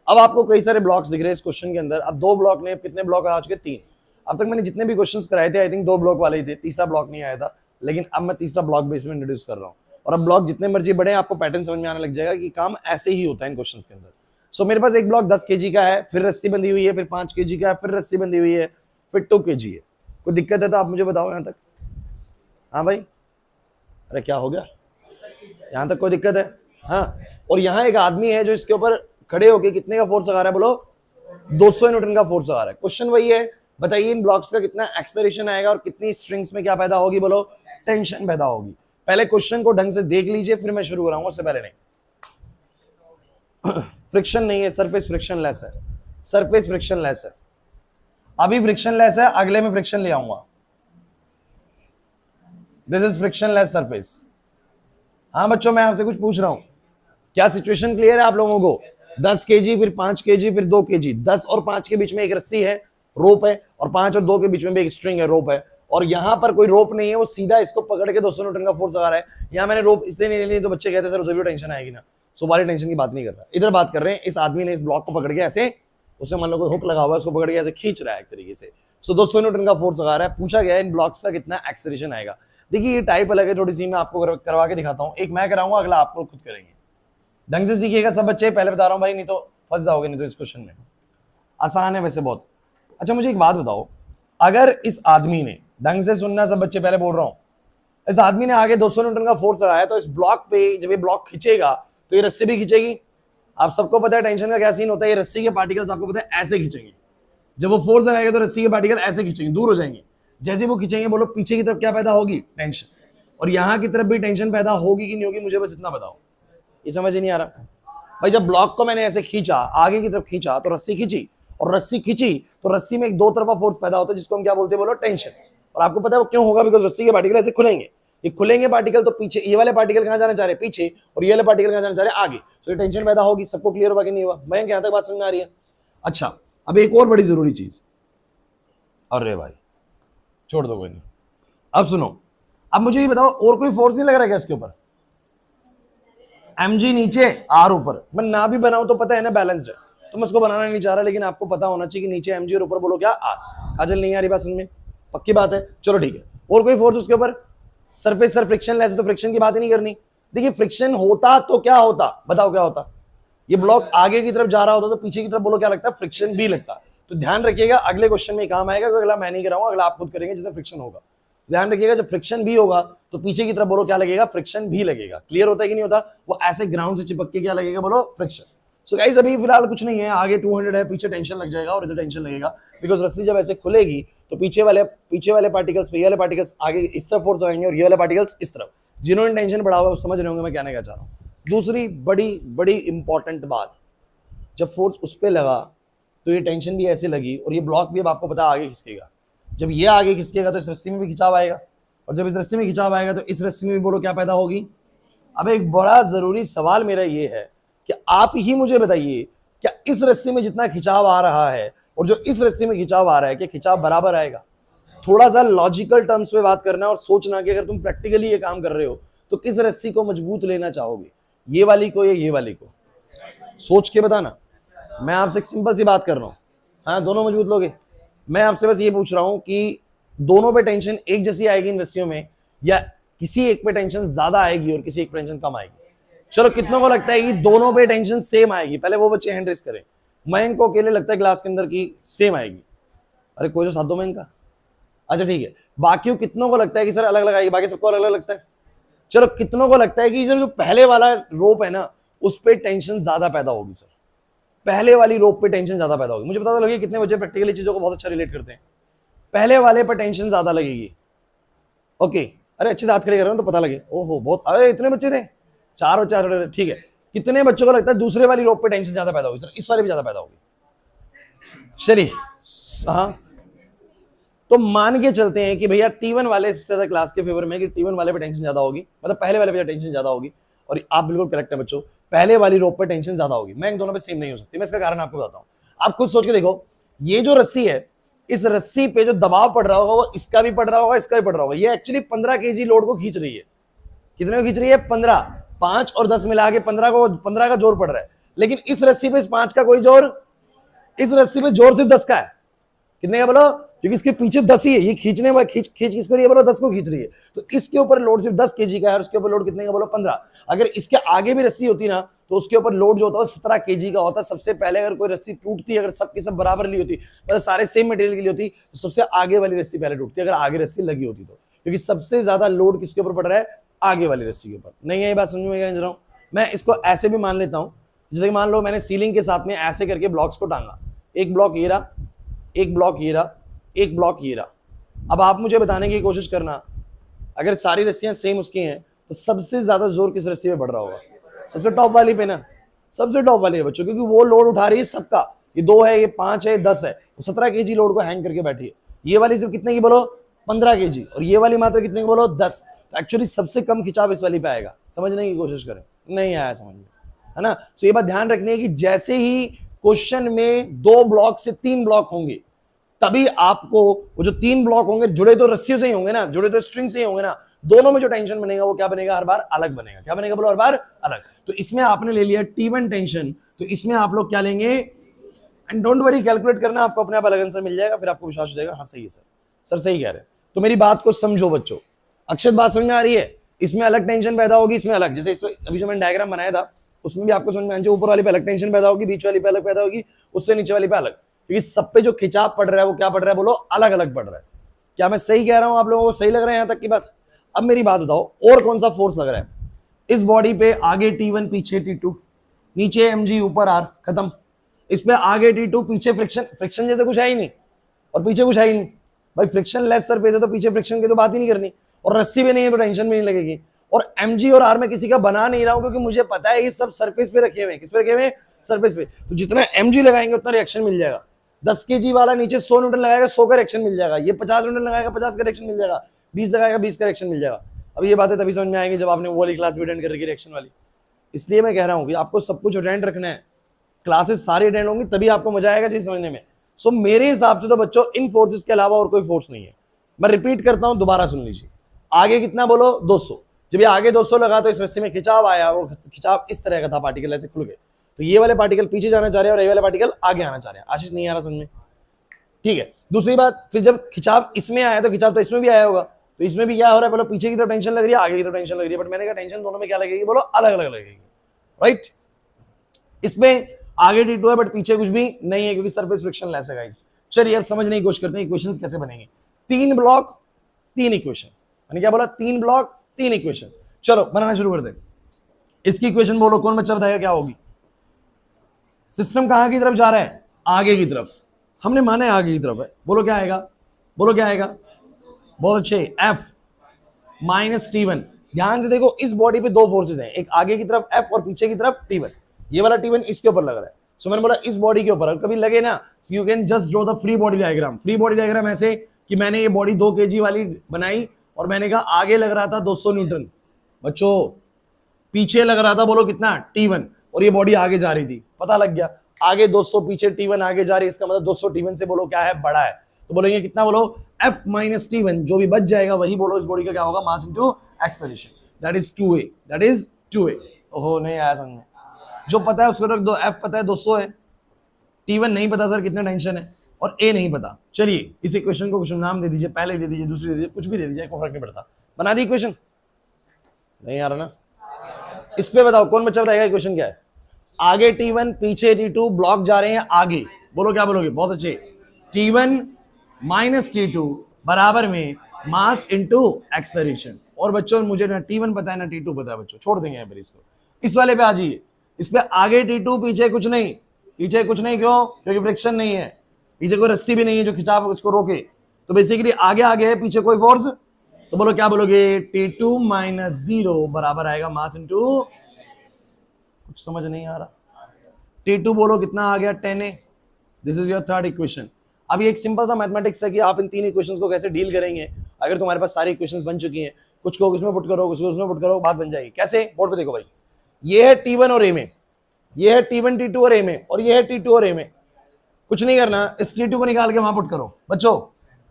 अब आपको कई सारे ब्लॉक्स दिख रहे हैं इस क्वेश्चन के अंदर। अब 2 ब्लॉक ने, कितने ब्लॉक आ चुके? 3। अब तक मैंने जितने भी क्वेश्चंस कराए थे आई थिंक 2 ब्लॉक वाले ही थे, तीसरा ब्लॉक नहीं आया था, लेकिन अब मैं तीसरा ब्लॉक बेस में इंट्रोड्यूस कर रहा हूं। और अब ब्लॉक जितने मर्जी बढ़े, आपको पैटर्न समझ में आने लग जाएगा कि काम ऐसे ही होता है इन क्वेश्चंस के अंदर। सो मेरे पास एक ब्लॉक 10 kg का है, फिर रस्सी बंधी हुई है, फिर 5 kg का है, फिर रस्सी बंधी हुई है, फिर 2 kg है। कोई दिक्कत है तो आप मुझे बताओ यहां तक। हाँ भाई, अरे क्या हो गया, यहां तक कोई दिक्कत है? हाँ, और यहाँ एक आदमी है जो इसके ऊपर खड़े होके कितने का फोर्स लगा रहा है? बोलो 200 न्यूटन का फोर्स लगा रहा है। क्वेश्चन वही है, बताइए इन ब्लॉक्स का कितना एक्सेलरेशन आएगा और कितनी स्ट्रिंग्स में क्या पैदा होगी? बोलो टेंशन पैदा होगी। पहले क्वेश्चन को ढंग से देख लीजिए, फिर मैं शुरू कराऊंगा, उससे पहले नहीं। फ्रिक्शन नहीं है, सरफेस फ्रिक्शन लेस है, सरफेस फ्रिक्शन लेस है। अभी फ्रिक्शन लेस है, अगले में फ्रिक्शन ले आऊंगा। This is friction less surface. हाँ बच्चों, मैं आपसे कुछ पूछ रहा हूं, क्या सिचुएशन क्लियर है आप लोगों को? 10 kg, फिर 5 kg, फिर 2 kg। 10 और 5 के बीच में एक रस्सी है, रोप है, और 5 और 2 के बीच में भी एक स्ट्रिंग है, रोप है। और यहां पर कोई रोप नहीं है, वो सीधा इसको पकड़ के 200 न्यूटन का फोर्स लगा रहा है। यहां मैंने रोप इसलिए नहीं ली तो बच्चे कहते हैं सर उधर भी टेंशन आएगी ना। सो वाली टेंशन की बात नहीं कर रहा, इधर बात कर रहे हैं। इस आदमी ने इस ब्लॉक को पकड़ के ऐसे, उसे मान लो कोई हुक लगा हुआ है, उसको पकड़ के ऐसे खींच रहा है एक तरीके से। सो 200 न्यूटन का फोर्स लगा रहा है। पूछा गया इन ब्लॉक्स का कितना एक्सेलरेशन आएगा। देखिए ये टाइप अलग है थोड़ी सी, मैं आपको करवा के दिखाता हूँ। एक मैं कराऊंगा, अगला आप लोग खुद करेंगे। ढंग से सीखिएगा सब बच्चे, पहले बता रहा हूं भाई, नहीं तो फंस जाओगे नहीं तो इस क्वेश्चन में। आसान है वैसे बहुत। अच्छा मुझे एक बात बताओ, अगर इस आदमी ने, ढंग से सुनना सब बच्चे, पहले बोल रहा हूं, इस आदमी ने आगे 200 न्यूटन का फोर्स लगाया, तो इस ब्लॉक पे जब ये ब्लॉक खींचेगा तो ये रस्सी भी खींचेगी। आप सबको पता है टेंशन का क्या सीन होता है, ये रस्सी के पार्टिकल्स आपको पता है ऐसे खींचेंगे। जब वो फोर्स लगाएगा तो रस्सी के पार्टिकल ऐसे खींचेंगे, दूर हो जाएंगे। जैसे वो खींचेंगे, बोलो पीछे की तरफ क्या पैदा होगी? टेंशन। और यहां की तरफ भी टेंशन पैदा होगी कि नहीं होगी, मुझे बस इतना बताओ। ये समझ ही नहीं आ रहा भाई। जब ब्लॉक को मैंने ऐसे खींचा, आगे की तरफ खींचा, तो रस्सी खींची, और रस्सी खींची तो रस्सी में एक दो तरफा फोर्स पैदा होता है, जिसको हम क्या बोलते हैं? बोलो टेंशन। और आपको पता है वो क्यों होगा? बिकॉज रस्सी के पार्टिकल ऐसे खुलेंगे। ये खुलेंगे पार्टिकल, तो पीछे ये वाले पार्टिकल कहां जाना चाह रहे हैं? पीछे। और ये वाले पार्टिकल कहां जाना चाह रहे हैं? आगे। तो ये टेंशन पैदा होगी। सबको क्लियर हुआ कि नहीं हुआ? मैं क्या तक बात समझ में आ रही है? अच्छा, अब एक और बड़ी जरूरी चीज, अरे भाई छोड़ दो, कोई नहीं। अब सुनो, अब मुझे ये बताओ, और कोई फोर्स नहीं लग रहा है क्या इसके ऊपर? mg नीचे, r ऊपर। मैं ना भी बनाऊं तो पता है ना बैलेंस्ड है, तो मैं उसको बनाना नहीं चाह रहा, लेकिन आपको पता होना चाहिए कि नीचे mg और ऊपर बोलो क्या? r। काजल नहीं आ रही बात समझ में? पक्की बात है, चलो ठीक है। और कोई फोर्स उसके ऊपर? सरफेस सर फ्रिक्शन लेस है, तो फ्रिक्शन की बात ही नहीं करनी। देखिए फ्रिक्शन होता तो क्या होता, बताओ क्या होता? ये ब्लॉक आगे की तरफ जा रहा होता तो पीछे की तरफ बोलो क्या लगता? फ्रिक्शन भी लगता। तो ध्यान रखिएगा, अगले क्वेश्चन में काम आएगा, अगला मैं नहीं कराऊंगा, अगला आप खुद करेंगे जिसमें फ्रिक्शन होगा। ध्यान रखिएगा, जब फ्रिक्शन भी होगा तो पीछे की तरफ बोलो क्या लगेगा? फ्रिक्शन भी लगेगा। क्लियर होता है कि नहीं होता? वो ऐसे ग्राउंड से चिपक के क्या लगेगा? बोलो फ्रिक्शन। सो गाइस अभी फिलहाल कुछ नहीं है, आगे 200 है, पीछे टेंशन लग जाएगा और इधर टेंशन लगेगा, बिकॉज रस्सी जब ऐसे खुलेगी तो पीछे वाले पार्टिकल्स पे ये वाले पार्टिकल्स आगे इस तरफ फोर्स आएंगे और ये वाले पार्टिकल्स इस तरफ। जिन्होंने टेंशन बढ़ा हुआ है समझ रहे होंगे मैं कहने क्या चाह रहा हूँ। दूसरी बड़ी इंपॉर्टेंट बात, जब फोर्स उस पर लगा तो ये टेंशन भी ऐसे लगी, और ये ब्लॉक भी अब आपको पता आगे खिसकेगा। जब ये आगे खिसकेगा तो इस रस्सी में भी खिंचाव आएगा, और जब इस रस्सी में खिंचाव आएगा तो इस रस्सी में भी बोलो क्या पैदा होगी? अब एक बड़ा जरूरी सवाल मेरा ये है कि आप ही मुझे बताइए, क्या इस रस्सी में जितना खिंचाव आ रहा है और जो इस रस्सी में खिंचाव आ रहा है, क्या खिंचाव बराबर आएगा? थोड़ा सा लॉजिकल टर्म्स में बात करना और सोचना कि अगर तुम प्रैक्टिकली ये काम कर रहे हो तो किस रस्सी को मजबूत लेना चाहोगे, ये वाली को या ये वाली को? सोच के बताना। मैं आपसे एक सिंपल सी बात कर रहा हूं, हाँ दोनों मजबूत लोगे? मैं आपसे बस ये पूछ रहा हूं कि दोनों पे टेंशन एक जैसी आएगी इन रस्सियों में, या किसी एक पे टेंशन ज्यादा आएगी और किसी एक पे टेंशन कम आएगी? चलो कितनों को लगता है कि दोनों पे टेंशन सेम आएगी? पहले वो बच्चे हैंड रेस करें। मयंक को अकेले लगता है क्लास के अंदर की सेम आएगी? अरे कोई तो साथ दो मयंक का। अच्छा ठीक है, बाकी कितनों को लगता है कि सर अलग अलग आएगी? बाकी सबको अलग अलग लगता है। चलो कितनों को लगता है कि जो पहले वाला रोप है ना उस पर टेंशन ज्यादा पैदा होगी? सर पहले वाली रोप पे टेंशन ज्यादा पैदा होगी। मुझे पता तो लगे कितने बच्चे प्रैक्टिकली चीजों को बहुत अच्छा रिलेट करते हैं। पहले वाले पर टेंशन ज्यादा लगेगी। ओके, अरे अच्छे से हाथ खड़े कर रहे हो तो पता लगे। ओहो बहुत, अरे इतने बच्चे थे, 4 बच्चे, ठीक है। कितने बच्चों को लगता है दूसरे वाली रोप पे टेंशन ज्यादा पैदा होगी? सर इस वाले भी ज्यादा पैदा होगी। चलिए हाँ, तो मान के चलते हैं कि भैया T1 वाले सबसे ज्यादा क्लास के फेवर में, कि T1 वाले पे टेंशन ज्यादा होगी, मतलब पहले वाले पे टेंशन ज्यादा होगी। और आप बिल्कुल करेक्ट है बच्चों, पहले वाली रोप पे टेंशन ज्यादा होगी। मैं दोनों पे सेम नहीं हो सकती। मैं इसका कारण आपको बताता हूं, आप खुद सोच के देखो। ये जो रस्सी है, इस रस्सी पे जो दबाव पड़ रहा होगा वो इसका भी पड़ रहा होगा, इसका भी पड़ रहा होगा। ये एक्चुअली 15 kg लोड को खींच रही है। कितने को खींच रही है? 15। 5 और 10 मिला के 15 का जोर पड़ रहा है, लेकिन इस रस्सी पे इस 5 का कोई जोर, इस रस्सी पे जोर सिर्फ 10 का है। कितने का बोलो? क्योंकि इसके पीछे 10 ही है, ये खींचने में खींच किसको रही है बोलो? 10 को खींच रही है। तो इसके ऊपर लोड सिर्फ 10 केजी का है और उसके ऊपर लोड कितने का बोलो? 15। अगर इसके आगे भी रस्सी होती ना तो उसके ऊपर लोड जो होता है 17 केजी का होता है। सबसे पहले अगर कोई रस्सी टूटती, अगर सबकी सब बराबर ली होती, मतलब सारे सेम मटेरियल की ली होती, तो सबसे आगे वाली रस्सी पहले टूटती, अगर आगे रस्सी लगी होती तो, क्योंकि सबसे ज्यादा लोड किसके ऊपर पड़ रहा है? आगे वाली रस्सी के ऊपर। नहीं है ये बात समझ में क्या रहा हूं? मैं इसको ऐसे भी मान लेता हूं, जैसे कि मान लो मैंने सीलिंग के साथ में ऐसे करके ब्लॉक्स को टांगा, एक ब्लॉक ये रहा, एक ब्लॉक ये रहा, एक ब्लॉक ये रहा। अब आप मुझे बताने की कोशिश करना, अगर सारी रस्सियां सेम उसकी हैं तो सबसे ज्यादा जोर किस रस्सी पे बढ़ रहा होगा? सबसे टॉप वाली पे ना, सबसे टॉप वाली है बच्चों, क्योंकि वो लोड उठा रही है सबका। ये 2 है, ये 5 है, 10 है, 17 केजी लोड को हैंग करके बैठी है। ये वाली सिर्फ कितने की बोलो? 15 केजी। और ये वाली मात्र कितने की बोलो? 10। तो एक्चुअली सबसे कम खिंचाव इस वाली पे आएगा। समझने की कोशिश करें, नहीं आया समझ में, है ना? तो ये बात ध्यान रखनी है कि जैसे ही क्वेश्चन में 2 ब्लॉक से 3 ब्लॉक होंगे, तभी आपको वो जो 3 ब्लॉक होंगे जुड़े तो रस्सियों से ही होंगे ना, जुड़े तो स्ट्रिंग से ही होंगे ना, दोनों में जो टेंशन बनेगा वो क्या बनेगा? हर बार अलग बनेगा। क्या बनेगा बोलो? हर बार अलग। तो इसमें आपने ले लिया T1 टेंशन, तो इसमें आप लोग क्या लेंगे? एंड डोंट वरी, कैलकुलेट करना, आपको अपने आप अलग आंसर मिल जाएगा, फिर आपको विश्वास हो जाएगा हाँ सही है सर सही कह रहे हैं। तो मेरी बात को समझो बच्चों, अक्षत बात समझ में आ रही है? इसमें अलग टेंशन पैदा होगी, इसमें अलग। जैसे इसमें अभी जो मैंने डायग्राम बनाया था उसमें भी आपको समझ में आना चाहिए, ऊपर वाली पे अलग टेंशन पैदा होगी, बीच वाली पे अलग पैदा होगी, उससे नीचे वाली पे अलग, क्योंकि सब पे जो खिंचाव पड़ रहा है वो क्या पड़ रहा है बोलो? अलग अलग पड़ रहा है। क्या मैं सही कह रहा हूं? आप लोगों को सही लग रहा है यहां तक की बात? अब मेरी बात बताओ, और कौन सा फोर्स लग रहा है इस बॉडी पे? आगे T1, पीछे T2, नीचे mg, ऊपर r, खत्म। इस पे आगे T2, पीछे फ्रिक्शन, फ्रिक्शन जैसे कुछ है ही नहीं और पीछे कुछ है ही नहीं भाई। फ्रिक्शन लेस सरफेस है तो पीछे फ्रिक्शन की तो बात ही नहीं करनी, और रस्सी भी नहीं है तो टेंशन भी नहीं लगेगी। और mg और r में किसी का बना नहीं रहा हूं, क्योंकि मुझे पता है ये सब सरफेस पे रखे हुए हैं। किस पे रखे हुए हैं? सरफेस पे। तो जितना mg लगाएंगे उतना रिएक्शन मिल जाएगा। 10 केजी वाला नीचे 100 न्यूटन लगाएगा, 100 का रिएक्शन मिल जाएगा। ये 50 न्यूटन लगाएगा, 50 का रिएक्शन मिल जाएगा। 20 लगाएगा, 20 का रिएक्शन मिल जाएगा। अब ये बातें तभी समझ में आएंगी जब आपने वो वाली क्लास भी अटेंड करके रिएक्शन वाली। इसलिए मैं कह रहा हूँ कि आपको सब कुछ अटेंड रखना है, क्लासेस सारी अटेंड होंगी, तभी आपको मजा आएगा चीज समझने में। सो मेरे हिसाब से तो बच्चों इन फोर्सेस के अलावा और कोई फोर्स नहीं है। मैं रिपीट करता हूं, दोबारा सुन लीजिए। आगे कितना बोलो? 200। जब ये आगे 200 लगा तो इस रस्सी में खिंचाव आया, वो खिंचाव इस तरह का था, पार्टिकल ऐसे खुल गए। तो ये वाले पार्टिकल पीछे जाना चाह रहे हैं और ये वाले पार्टिकल आगे आना चाह रहे हैं। आशीष नहीं आ रहा समझ में? ठीक है। दूसरी बात, फिर जब खिंचाव इसमें आया तो खिंचाव तो इसमें भी आया होगा, तो इसमें भी क्या हो रहा है बोलो? पीछे की तरफ टेंशन लग रही है, आगे की तरफ टेंशन लग रही है, बट मैंने कहा टेंशन दोनों में क्या लगेगी बोलो? अलग अलग लगेगी, राइट? इसमें आगे T2 है बट पीछे कुछ भी नहीं है, क्योंकि सरफेस फ्रिक्शन लेस है गाइस। चलिए अब समझने की कोशिश करते हैं इक्वेशंस कैसे बनेंगे। 3 ब्लॉक 3 इक्वेशन, मैंने क्या बोला? 3 ब्लॉक 3 इक्वेशन। चलो बनाना शुरू कर दे। इसकी इक्वेशन बोलो, कौन बच्चा बताएगा क्या होगी? सिस्टम कहां की तरफ जा रहा है? आगे की तरफ। हमने माना है आगे की तरफ है, बोलो क्या आएगा? बोलो क्या आएगा? बहुत अच्छे, F माइनस T1। ध्यान से देखो, इस बॉडी पे 2 फोर्सेज हैं, एक आगे की तरफ F और पीछे की तरफ T1। ये वाला T1 इसके ऊपर लग रहा है। सो मैंने बोला इस बॉडी के ऊपर कभी लगे ना, you can just draw the free body diagram. Free body diagram ऐसे कि मैंने ये बॉडी 2 केजी वाली बनाई और मैंने कहा आगे लग रहा था 200 न्यूटन बच्चों, पीछे लग रहा था बोलो कितना? T1, और ये बॉडी आगे जा रही थी। पता लग गया आगे 200, पीछे T1 आगे जा रही है, इसका मतलब 200 T1 से बोलो क्या है? बड़ा है। तो बोलेंगे कितना बोलो? F माइनस T1, जो भी बच जाएगा वही बोलो इस बॉडी का क्या होगा? Mass into acceleration, that is 2a, that is 2a। ओहो नहीं आया समझ में? जो पता है उसको रख दो। F पता है 200 है, T1 नहीं पता सर कितना टेंशन है, और A नहीं पता। चलिए इस इक्वेशन को कुछ नाम दे दीजिए, पहले दे दीजिए, दूसरी दे दीजिए, कुछ भी दे दीजिए, कोई फर्क नहीं पड़ता। बना दी इक्वेशन? नहीं आ रहा ना? इस पे बताओ, कौन बच्चा बताएगा इक्वेशन क्या है? आगे T1, पीछे T2, ब्लॉक जा रहे हैं आगे, बोलो क्या बोलोगे? बहुत अच्छे। T1 माइनस T2 बराबर में मास इनटू एक्सेलरेशन। और बच्चों मुझे ना T1 पता है ना T2 पता है बच्चों, छोड़ देंगे यहाँ पर इसको। इस वाले पे आ जाइए, इस पे आगे T2, पीछे कुछ नहीं। पीछे कुछ नहीं क्यों? क्योंकि फ्रिक्शन नहीं है, पीछे कोई रस्सी भी नहीं है जो खिंचाव उसको रोके। तो बेसिकली आगे आगे है, पीछे कोई फोर्स। तो बोलो क्या बोलोगे? T2 माइनस 0 बराबर आएगा मास इनटू, कुछ समझ नहीं आ रहा। T2 बोलो कितना आ गया? 10a। This is your third equation. अब ये एक सिंपल सा मैथमेटिक्स है कि आप इन 3 इक्वेशंस को कैसे डील करेंगे। अगर तुम्हारे पास सारी इक्वेशंस बन चुकी हैं, कुछ को उसमें पुट करो, कुछ को उसमें पुट करो, बात बन जाएगी। कैसे? बोर्ड पे देखो भाई, ये है T1 और A में, ये है T1 T2 और A में, और ये है T2 और A में। कुछ नहीं करना, इस T2 को निकाल के वहां पुट करो बच्चों,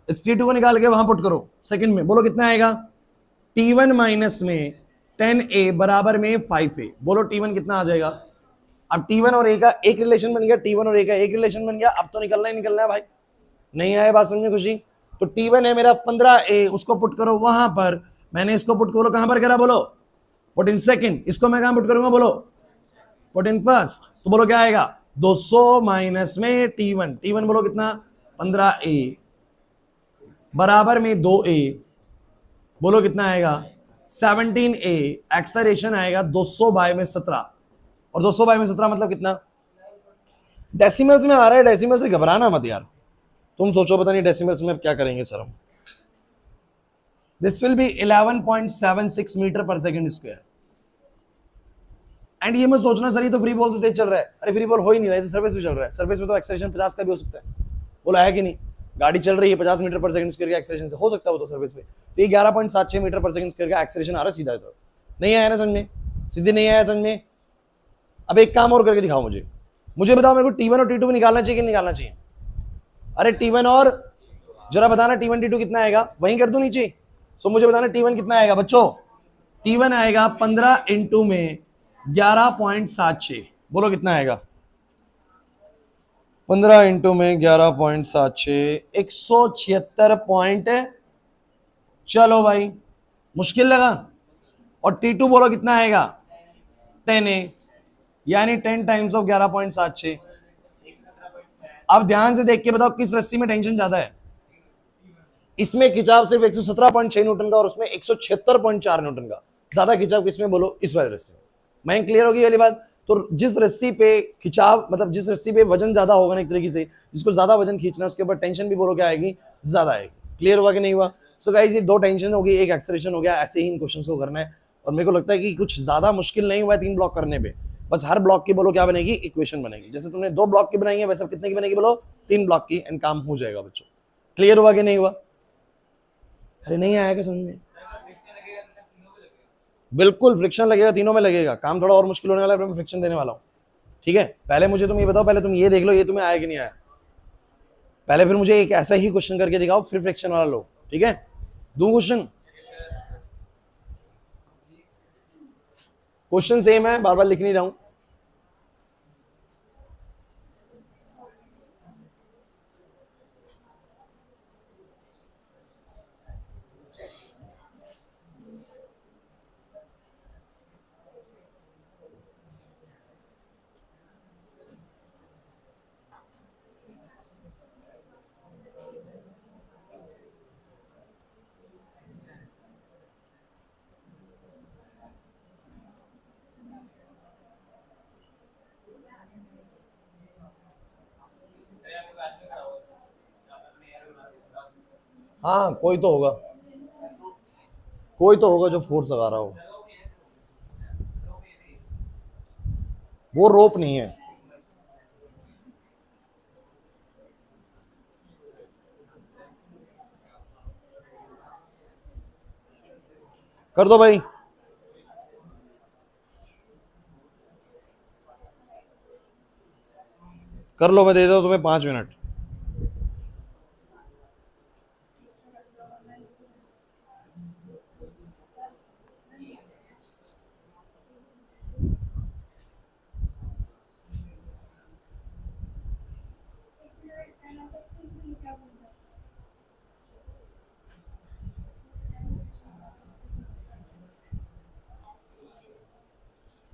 इस T2 को निकाल के वहां पुट करो। सेकंड में बोलो कितना आएगा? T1 माइनस में 10A बराबर में 5A। बोलो T1 कितना आ जाएगा। अब T1 और A का एक रिलेशन बन गया, T1 और A का एक रिलेशन बन गया, अब तो निकलना ही निकलना है भाई। नहीं आया बात समझ में खुशी। तो T1 है मेरा 15A, उसको पुट करो वहां पर, मैंने इसको पुट करो कहां पर करा बोलो, पुट इन सेकंड। इसको मैं कहां पुट करूंगा बोलो, पुट इन फर्स्ट। तो बोलो क्या आएगा 200 माइनस में T1 बोलो कितना 15A बराबर में 2A, बोलो कितना आएगा 17A। एक्सलरेशन आएगा 200 बाय में 17, और 200 बाय में 17 मतलब कितना, डेसिमल्स में आ रहा है, डेसिमल से घबराना मत यार। तुम सोचो पता नहीं डेसिमल्स में क्या करेंगे सर हम। दिस विल बी 11.76 मीटर पर सेकंड स्क्वायर। एंड ये मत सोचना सर ये तो फ्री बॉल तो तेज चल रहा है, अरे फ्री बॉल हो ही नहीं रहा है, तो सर्फेस भी चल रहा है। सर्फेस में तो एक्सेलरेशन 50 का भी हो सकता है, बोला है कि नहीं। गाड़ी चल रही है 50 मीटर पर सेकंड स्क्वायर का एक्सेलरेशन से, हो सकता है वो तो सर्फेस पे। तो ये 11.76 मीटर पर सेकंड स्क्वायर का एक्सेलरेशन आ रहा है सीधा। तो नहीं आया ना समझ में, सीधे नहीं आया समझ में। अब एक काम और करके दिखाओ मुझे बताओ मेरे को T1 और T2 निकालना चाहिए कि निकालना चाहिए। अरे T1 और जरा बताना T1 T2 कितना आएगा, वहीं कर दो नीचे। सो मुझे बताना T1 कितना आएगा बच्चों। T1 आएगा 15 इंटू में 11.76, बोलो कितना आएगा 15 इंटू में 11.76, 176 पॉइंट। चलो भाई मुश्किल लगा। और T2 बोलो कितना आएगा 10A, यानी 10 टाइम्स ऑफ 11.76। अब ध्यान से देख के बताओ किस रस्सी में टेंशन ज्यादा है। इसमें खिंचाव सिर्फ 117.6 न्यूटन का और उसमें 176.4 न्यूटन का। ज्यादा खिंचाव किसमें बोलो, इस वाली रस्सी में। मैं क्लियर होगी वाली बात। तो जिस रस्सी पे खिंचाव मतलब जिस रस्सी पे वजन ज्यादा होगा ना एक तरीके से, जिसको ज्यादा वजन खींचना है उसके ऊपर टेंशन भी बोलो क्या आएगी, ज्यादा आएगी। क्लियर हुआ कि नहीं हुआ। सो गाइस ये 2 टेंशन होगी, एक एक्सेलरेशन हो गया। ऐसे ही इन क्वेश्चंस को करना है, और मेरे को लगता है कि कुछ ज्यादा मुश्किल नहीं हुआ है 3 ब्लॉक करने पे। बस हर ब्लॉक की बोलो क्या बनेगी, इक्वेशन बनेगी। जैसे तुमने 2 ब्लॉक की बनाई है वैसे कितने की बनेगी बोलो, 3 ब्लॉक की, एंड काम हो जाएगा बच्चों। क्लियर हुआ कि नहीं हुआ। अरे नहीं आया क्या समझ में। बिल्कुल फ्रिक्शन लगेगा, तीनों में लगेगा। काम थोड़ा और मुश्किल होने वाला है, मैं फ्रिक्शन देने वाला हूँ। ठीक है, पहले मुझे तुम ये बताओ, पहले तुम ये देख लो ये तुम्हें आया कि नहीं आया पहले, फिर मुझे एक ऐसा ही क्वेश्चन करके दिखाओ, फिर फ्रिक्शन वाला लो। ठीक है, दो क्वेश्चन सेम है, बार बार लिख नहीं रहा हूं। हाँ कोई तो होगा, कोई तो होगा जो फोर्स लगा रहा हो। वो रोप नहीं है। कर दो भाई। कर लो, मैं दे देता हूं तुम्हें 5 मिनट।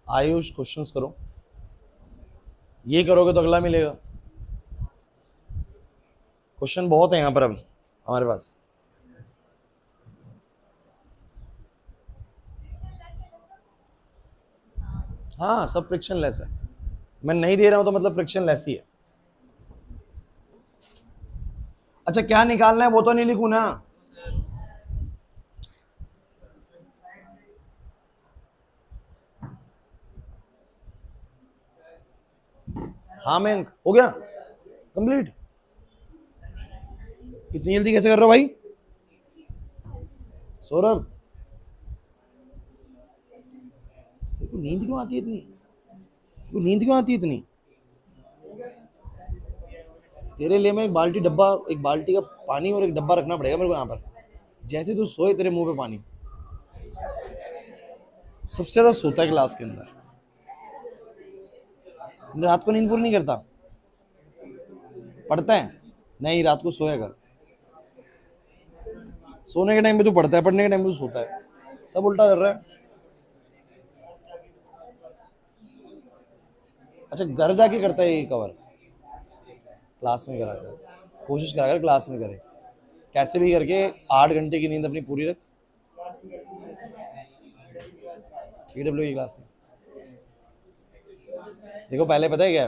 आयुष क्वेश्चंस करो, ये करोगे तो अगला मिलेगा। क्वेश्चन बहुत है यहाँ पर अब हमारे पास। हाँ सब फ्रिक्शन लेस है, मैं नहीं दे रहा हूं तो मतलब फ्रिक्शन लेस ही है। अच्छा क्या निकालना है वो तो नहीं लिखू ना। हाँ मैं हो गया कंप्लीट। इतनी जल्दी कैसे कर रहे हो भाई सौरभ, तेरे नींद क्यों आती है इतनी, नींद क्यों आती है इतनी। तेरे लिए मैं एक बाल्टी डब्बा, एक बाल्टी का पानी और एक डब्बा रखना पड़ेगा मेरे को यहाँ पर। जैसे तू सोए तेरे मुंह पे पानी। सबसे ज्यादा सोता है क्लास के अंदर, रात को नींद पूरी नहीं करता, पढ़ता है नहीं, रात को सोया कर, सोने के टाइम पे तू पढ़ता है, पढ़ने के टाइम पे तू सोता है, सब उल्टा कर रहा है। अच्छा घर जाके करता है ये कवर, क्लास में करा कर, कोशिश करा कर क्लास में करे, कैसे भी करके 8 घंटे की नींद अपनी पूरी रख। पीडब्ल्यू की क्लास में देखो, पहले पता है क्या,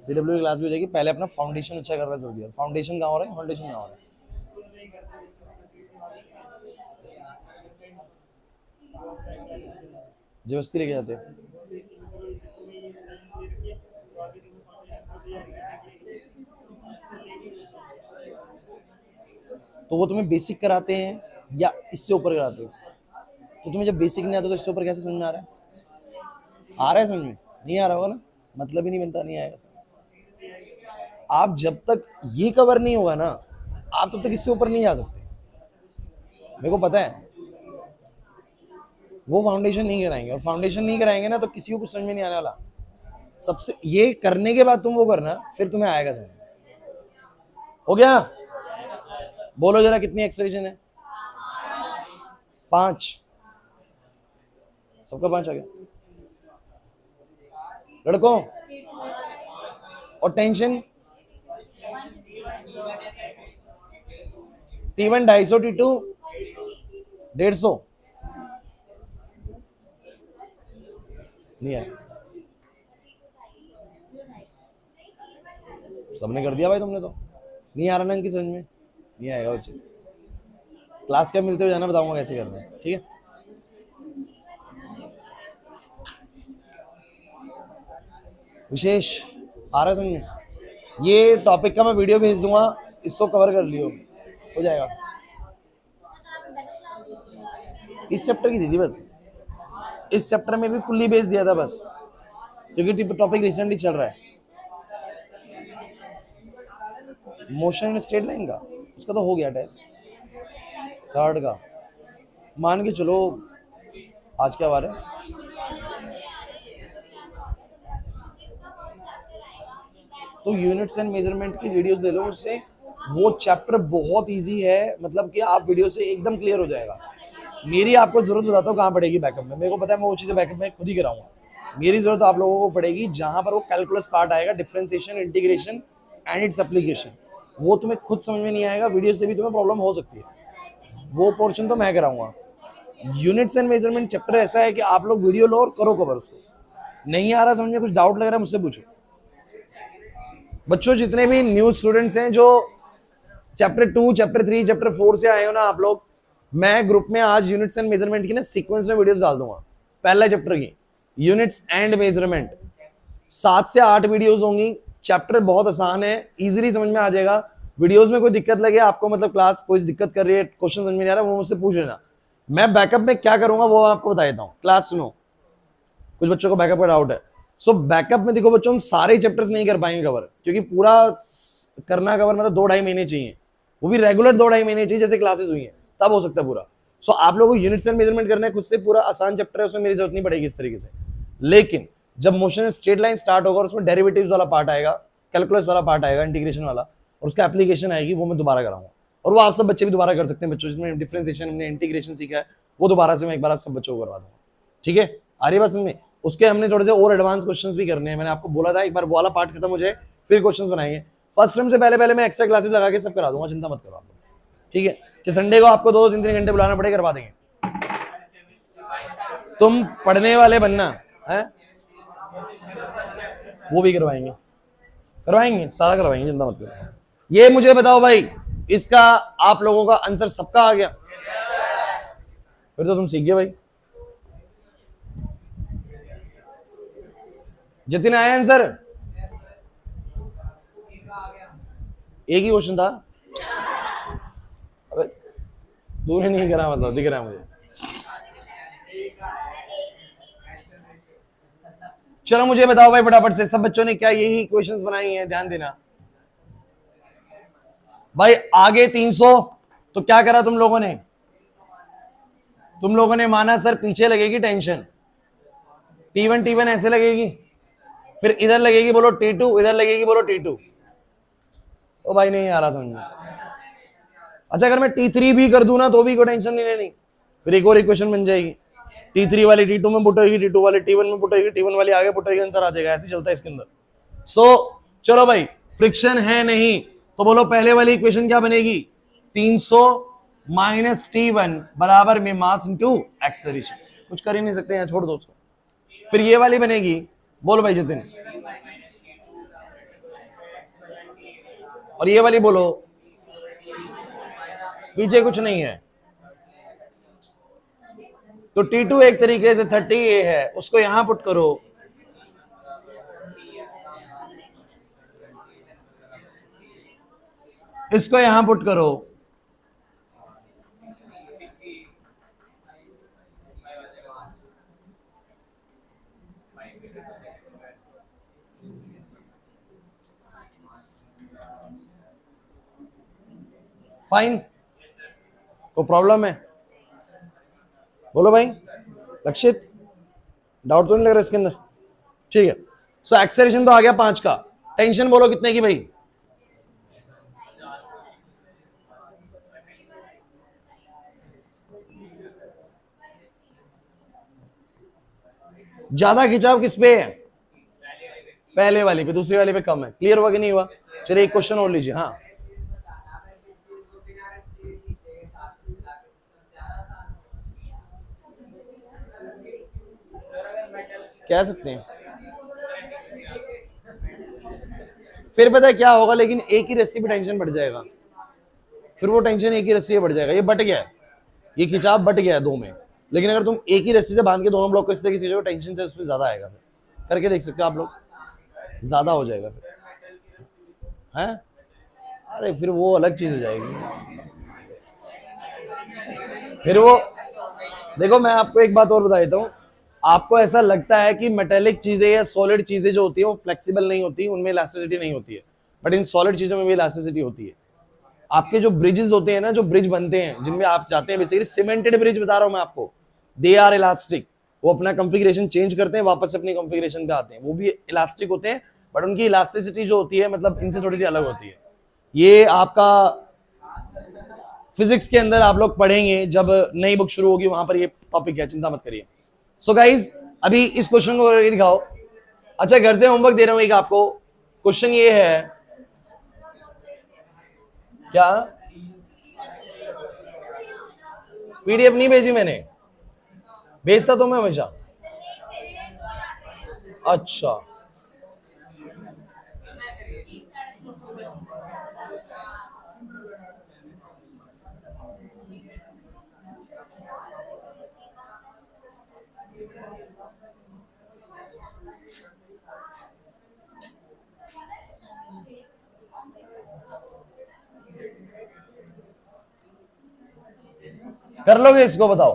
पीडब्ल्यू की क्लास भी हो जाएगी, पहले अपना फाउंडेशन अच्छा करना जरूरी है। फाउंडेशन कहाँ हो रहा है, फाउंडेशन कहाँ हो रहा है, जबरदस्ती लेके जाते हैं। तो वो तुम्हें बेसिक कराते हैं या इससे ऊपर कराते हैं? तो तुम्हें जब बेसिक नहीं आता तो इससे ऊपर कैसे समझ में आ रहा है? आ रहा है समझ में? नहीं आ रहा होगा ना, मतलब ही नहीं बनता, नहीं आएगा। आप जब तक ये कवर नहीं होगा ना, आप तब तक इससे ऊपर नहीं जा सकते। मेरे को पता है वो फाउंडेशन नहीं कराएंगे, और फाउंडेशन नहीं कराएंगे ना तो किसी को कुछ समझ में नहीं आने वाला। सबसे ये करने के बाद तुम वो करना, फिर तुम्हें आएगा समझ। हो गया? बोलो जरा कितनी एक्सप्रेशन है? 5, सबका 5 आ गया। लड़कों और टेंशन T1 250, T2 150 नहीं है, सबने कर दिया भाई, तुमने तो नहीं आ रहा ना इनकी समझ में, नहीं आएगा बच्चे। क्लास के मिलते हुए जाना, बताऊंगा कैसे करना है, ठीक है? विशेष आ रहा है समझ में? ये टॉपिक का मैं वीडियो भेज दूंगा, इसको कवर कर लियो, हो जाएगा। इस चैप्टर की दी थी बस, इस चैप्टर में भी पुल्ली बेस दिया था बस, क्योंकि टॉपिक रिसेंटली चल रहा है। मोशन स्ट्रेट लाइन का उसका तो हो गया टेस्ट, थर्ड का मान के चलो। आज क्या बार है? तो यूनिट्स एंड मेजरमेंट की वीडियोस ले लो उससे, वो चैप्टर बहुत इजी है, मतलब कि आप वीडियो से एकदम क्लियर हो जाएगा। मेरी आपको जरूरत बताता हूँ कहाँ पड़ेगी बैकअप में, मेरे को पता है, मैं वो चीजें बैकअप में खुद ही कराऊंगा। मेरी जरूरत आप लोगों को पड़ेगी जहां पर वो कैलकुलस पार्ट आएगा, differentiation, integration and its application, वो तुम्हें खुद समझ में नहीं आएगा, वीडियो से भी तुम्हें प्रॉब्लम हो सकती है, वो पोर्शन तो मैं कराऊंगा। यूनिट्स एंड मेजरमेंट चैप्टर ऐसा है कि आप लोग वीडियो लो और करो कवर उसको। नहीं आ रहा समझ में, कुछ डाउट लग रहा है, मुझसे पूछो। बच्चों जितने भी न्यू स्टूडेंट्स हैं जो चैप्टर 2, चैप्टर 3, चैप्टर 4 से आए हो ना आप लोग, मैं ग्रुप में आज यूनिट्स एंड मेजरमेंट की ना सीक्वेंस में वीडियोस डाल दूंगा। पहला चैप्टर की यूनिट्स एंड मेजरमेंट 7 से 8 वीडियोस होंगी। चैप्टर बहुत आसान है, इजीली समझ में आ जाएगा। वीडियोस में कोई दिक्कत लगे आपको, मतलब क्लास कोई दिक्कत कर रही है, क्वेश्चन समझ में नहीं आ रहा, वो मुझसे पूछ लेना। मैं बैकअप में क्या करूंगा वो आपको बता देता हूँ। क्लास सुनो, कुछ बच्चों को बैकअप का डाउट है। सो बैकअप में देखो बच्चों, हम सारे चैप्टर्स नहीं कर पाएंगे कवर, क्योंकि पूरा करना कवर मतलब 2-2.5 महीने चाहिए, वो भी रेगुलर 2-2.5 महीने चाहिए, जैसे क्लासेस हुई हैं तब हो सकता है पूरा। सो आप लोगों को यूनिट्स एंड मेजरमेंट करना है खुद से, पूरा आसान चैप्टर है, उसमें मेरी जरूरत नहीं पड़ेगी इस तरीके से। लेकिन जब मोशन स्ट्रेट लाइन स्टार्ट होगा और उसमें डेरिवेटिव्स वाला पार्ट आएगा, कैलकुलस वाला पार्ट आएगा, इंटीग्रेशन वाला, और उसका एप्लीकेशन आएगी, वो मैं दोबारा कराऊंगा। और वो आप सब बच्चे भी दोबारा कर सकते हैं बच्चों, जिसमें डिफरेंशिएशन हमने इंटीग्रेशन सीखा है, वो दोबारा से मैं एक बार आप सब बच्चों को करवा दूंगा, ठीक है? आ रही बात समझ में? उसके हमने थोड़े से और एडवांस क्वेश्चंस भी करने हैं, मैंने आपको बोला था एक बार वो वाला पार्ट खत्म हो जाए फिर क्वेश्चंस बनाएंगे। फर्स्ट टर्म से पहले मैं एक्स्ट्रा क्लासेस लगा के सब करा दूंगा, चिंता मत करो आप लोग, ठीक है? कि संडे को आपको 2-3 घंटे बुलाना पड़े, करवा देंगे। तुम पढ़ने वाले बनना है, वो भी करवाएंगे, सारा करवाएंगे, चिंता मत करो। ये मुझे बताओ भाई, इसका आप लोगों का आंसर सबका आ गया? फिर तो तुम सीख गए भाई। जितने आए आंसर, एक ही क्वेश्चन था। अबे तूने नहीं करा, मतलब दिख रहा है मुझे। चलो मुझे बताओ भाई फटाफट से, सब बच्चों ने क्या यही क्वेश्चंस बनाई हैं? ध्यान देना भाई। आगे 300 तो क्या करा तुम लोगों ने? तुम लोगों ने माना सर पीछे लगेगी टेंशन, T1 ऐसे लगेगी, फिर इधर लगेगी बोलो T2, इधर लगेगी बोलो T2। ओ भाई नहीं आ रहा समझ में। अच्छा अगर मैं T3 भी कर दूं ना तो भी कोई टेंशन नहीं लेनी, फिर एक और इक्वेशन बन जाएगी, T3 वाली T2 में पुट होगी, T2 वाली T1 में पुट होगी, T1 वाली आगे पुट होगी, आंसर आ जाएगा। ऐसे चलता है इसके अंदर। सो चलो भाई, फ्रिक्शन है नहीं तो बोलो पहले वाली इक्वेशन क्या बनेगी, 300 माइनस T1 बराबर में मास इंटू एक्सेलरेशन। कुछ कर ही नहीं सकते हैं, छोड़ दो उसको। फिर ये वाली बनेगी, बोलो भाई जितिन, और ये वाली बोलो, पीछे कुछ नहीं है तो T2 एक तरीके से 30A है, उसको यहां पुट करो, इसको यहां पुट करो, फाइन। कोई प्रॉब्लम है बोलो भाई, लक्षित डाउट तो नहीं लग रहा इसके अंदर? ठीक है। सो एक्सेलरेशन तो आ गया 5 का, टेंशन बोलो कितने की भाई? ज्यादा खिंचाव किस पे है? पहले वाली पे, दूसरी वाली पे कम है। क्लियर हुआ कि नहीं हुआ? चलिए एक क्वेश्चन और लीजिए। हाँ कह सकते हैं, फिर पता है क्या होगा, लेकिन एक ही रस्सी पे टेंशन बढ़ जाएगा, फिर वो टेंशन एक ही रस्सी पे बढ़ जाएगा। ये बट गया है, ये खिंचाव बट गया है दो में, लेकिन अगर तुम एक ही रस्सी से बांध के दोनों ब्लॉक को इस तरीके से टेंशन से उसमें ज्यादा आएगा। फिर करके देख सकते हो आप लोग, ज्यादा हो जाएगा फिर है। अरे फिर वो अलग चीज हो जाएगी, फिर वो देखो मैं आपको एक बात और बता देता हूँ, आपको ऐसा लगता है कि मेटेलिक चीजें या सॉलिड चीजें जो होती है वो फ्लेक्सिबल नहीं होती, उनमें इलास्टिसिटी नहीं होती है, बट इन सॉलिड चीजों में भी इलास्टिसिटी होती है। आपके जो ब्रिजेस होते हैं ना, जो ब्रिज बनते हैं जिनमें आप जाते हैं, बेसिकली सीमेंटेड ब्रिज बता रहा हूं मैं आपको, दे आर इलास्टिक। वो अपना कॉन्फ़िगरेशन चेंज करते हैं, वापस अपनी कॉन्फ़िगरेशन पे आते हैं, वो भी इलास्टिक होते हैं, बट उनकी इलास्टिसिटी जो होती है मतलब इनसे थोड़ी सी अलग होती है। ये आपका फिजिक्स के अंदर आप लोग पढ़ेंगे जब नई बुक शुरू होगी, वहां पर ये टॉपिक है, चिंता मत करिए। सो गाइज अभी इस क्वेश्चन को करके दिखाओ। अच्छा घर से होमवर्क दे रहा हूं एक आपको, क्वेश्चन ये है, क्या पीडीएफ नहीं भेजी मैंने? भेजता तो मैं हमेशा। अच्छा कर लोगे इसको? बताओ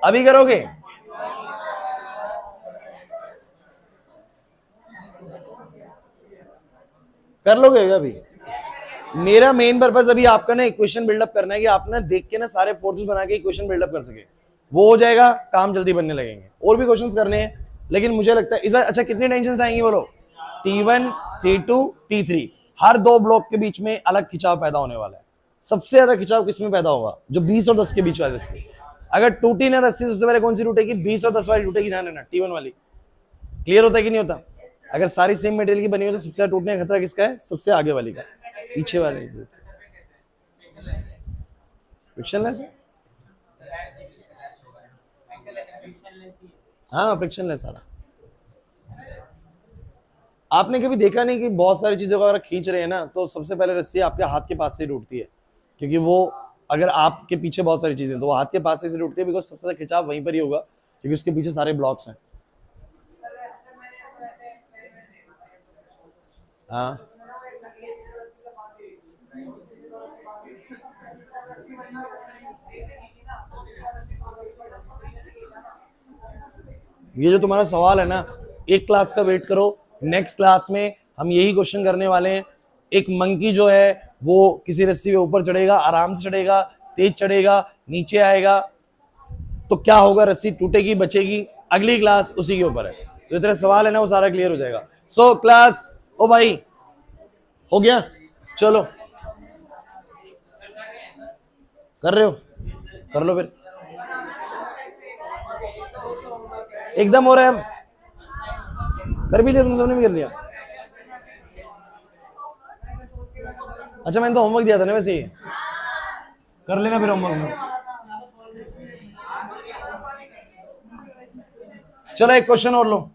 अभी करोगे? कर लोगे अभी? मेरा मेन पर्पस अभी आपका ना इक्वेशन बिल्डअप करना है कि आप ना देख के ना सारे फोर्सेस बना के इक्वेशन बिल्डअप कर सके, वो हो जाएगा, काम जल्दी बनने लगेंगे। और भी क्वेश्चंस करने हैं, लेकिन मुझे लगता है इस बार अच्छा कितनी टेंशन आएंगी बोलो? T1 T2 T3, हर दो ब्लॉक के बीच में अलग खिंचाव पैदा होने वाला है। सबसे ज्यादा खिंचाव किसमें पैदा होगा? जो 20 और 10 के बीच वाले रस्सी। अगर टूटी ना रस्सी सबसे पहले कौन सी टूटेगी? 20 और 10 वाली टूटेगी, ध्यान रखना, T1 वाली। क्लियर होता है कि नहीं होता? अगर सारी सेम मटेरियल की बनी हो तो सबसे ज्यादा टूटने का खतरा किसका है? सबसे आगे वाली का, पीछे वाले फ्रिक्शनलेस। हाँ फ्रिक्शनलेस सारा। आपने कभी देखा नहीं कि बहुत सारी चीजों को अगर खींच रहे हैं ना तो सबसे पहले रस्सी आपके हाथ के पास से टूटती है, क्योंकि वो अगर आपके पीछे बहुत सारी चीजें तो वो हाथ के पास से टूटती है, बिकॉज सबसे ज्यादा खिंचाव वहीं पर ही होगा क्योंकि उसके पीछे सारे ब्लॉक्स हैं। हाँ ये जो तुम्हारा सवाल है ना, एक क्लास का वेट करो, नेक्स्ट क्लास में हम यही क्वेश्चन करने वाले हैं। एक मंकी जो है वो किसी रस्सी पे ऊपर चढ़ेगा, आराम से चढ़ेगा, तेज चढ़ेगा, नीचे आएगा तो क्या होगा? रस्सी टूटेगी, बचेगी? अगली क्लास उसी के ऊपर है, तो इतने सवाल है ना वो सारा क्लियर हो जाएगा। सो क्लास, ओ भाई हो गया, चलो कर रहे हो, कर लो फिर, एकदम हो रहा है, कर भी लिया तुम सबने भी कर लिया। अच्छा मैंने तो होमवर्क दिया था ना वैसे ही, कर लेना फिर होमवर्क में। चलो एक क्वेश्चन और लो।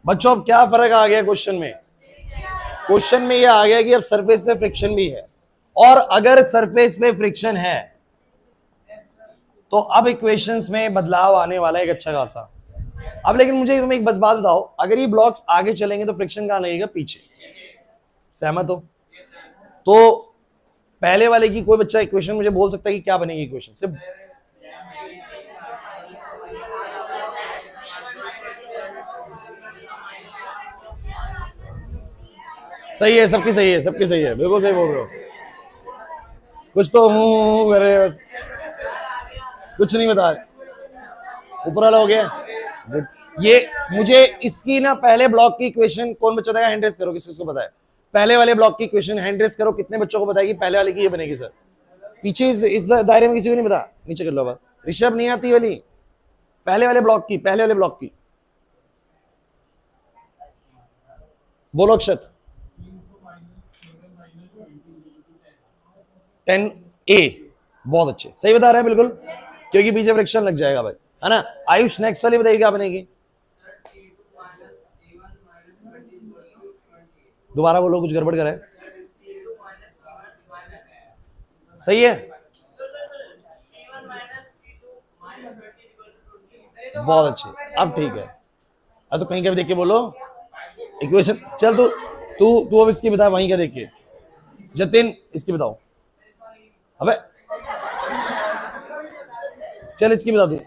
बच्चों अब क्या फर्क आ गया क्वेश्चन में? क्वेश्चन में ये आ गया कि अब सरफेस पे फ्रिक्शन भी है, और अगर सरफेस पे फ्रिक्शन है तो अब इक्वेशंस में बदलाव आने वाला है एक अच्छा खासा। अब लेकिन मुझे तुम्हें एक बस बात बताओ, अगर ये ब्लॉक्स आगे चलेंगे तो फ्रिक्शन कहां लगेगा? पीछे। सहमत हो? तो पहले वाले की कोई बच्चा इक्वेशन मुझे बोल सकता है कि क्या बनेगी इक्वेशन? सिर्फ सही है, सबकी सही है, सबकी सही है, बिल्कुल सही बोल रहे हो। कुछ तो हूं कर रहे, कुछ नहीं बता, ऊपर वाला हो गया। ये मुझे इसकी ना पहले ब्लॉक की इक्वेशन कौन बच्चा बताएगा? हैंड रेस करो, किसको पता है पहले वाले ब्लॉक की इक्वेशन? हैंड रेस करो, कितने बच्चों को बताएगी पहले वाले की ये बनेगी? सर पीछे इस दायरे में किसी को नहीं पता? नीचे कर लो बात। ऋषभ नहीं आती वाली, पहले वाले ब्लॉक की, पहले वाले ब्लॉक की बोलो अक्षत। 10A, बहुत अच्छे, सही बता रहे हैं बिल्कुल, क्योंकि पीछे फ्रिक्शन लग जाएगा भाई, है ना। आयुष नेक्स्ट वाली बताइए क्या बनेगी? दोबारा बोलो, कुछ गड़बड़ करे। सही है, बहुत अच्छे, अब ठीक है। अब तो कहीं का भी देख के बोलो इक्वेशन। चल तू तू तू अब इसकी बता, वहीं का देख के। जतिन इसकी बताओ, अबे चल इसकी बता दू।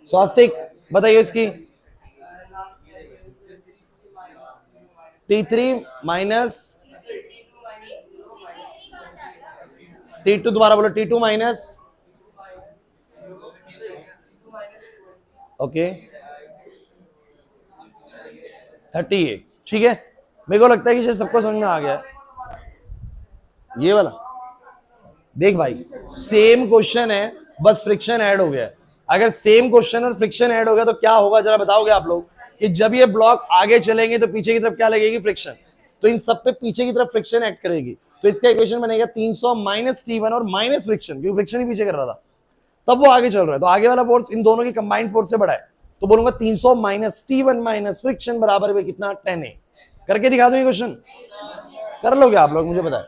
स्वास्तिक बताइए इसकी। T3 माइनस T2, दोबारा बोलो, T2 माइनस, ओके 30A, ठीक है। मेरे को लगता है कि सबको समझ में आ गया ये वाला। देख भाई सेम क्वेश्चन है, बस फ्रिक्शन ऐड हो गया। अगर सेम क्वेश्चन और फ्रिक्शन ऐड हो गया तो क्या होगा जरा बताओगे आप लोग? कि जब ये ब्लॉक आगे चलेंगे तो पीछे की तरफ क्या लगेगी? फ्रिक्शन। तो इन सब पे पीछे की तरफ फ्रिक्शन ऐड करेगी, तो इसका इक्वेशन बनेगा 300 माइनस T1 और माइनस फ्रिक्शन, क्योंकि फ्रिक्शन ही पीछे कर रहा था तब वो आगे चल रहा है, तो आगे वाला फोर्स इन दोनों की कंबाइंड फोर्स से बड़ा है। तो बोलूंगा 300 माइनस T1 माइनस फ्रिक्शन बराबर में कितना? 10A। करके दिखा दो ये क्वेश्चन, कर लोगे आप लोग? मुझे पता है।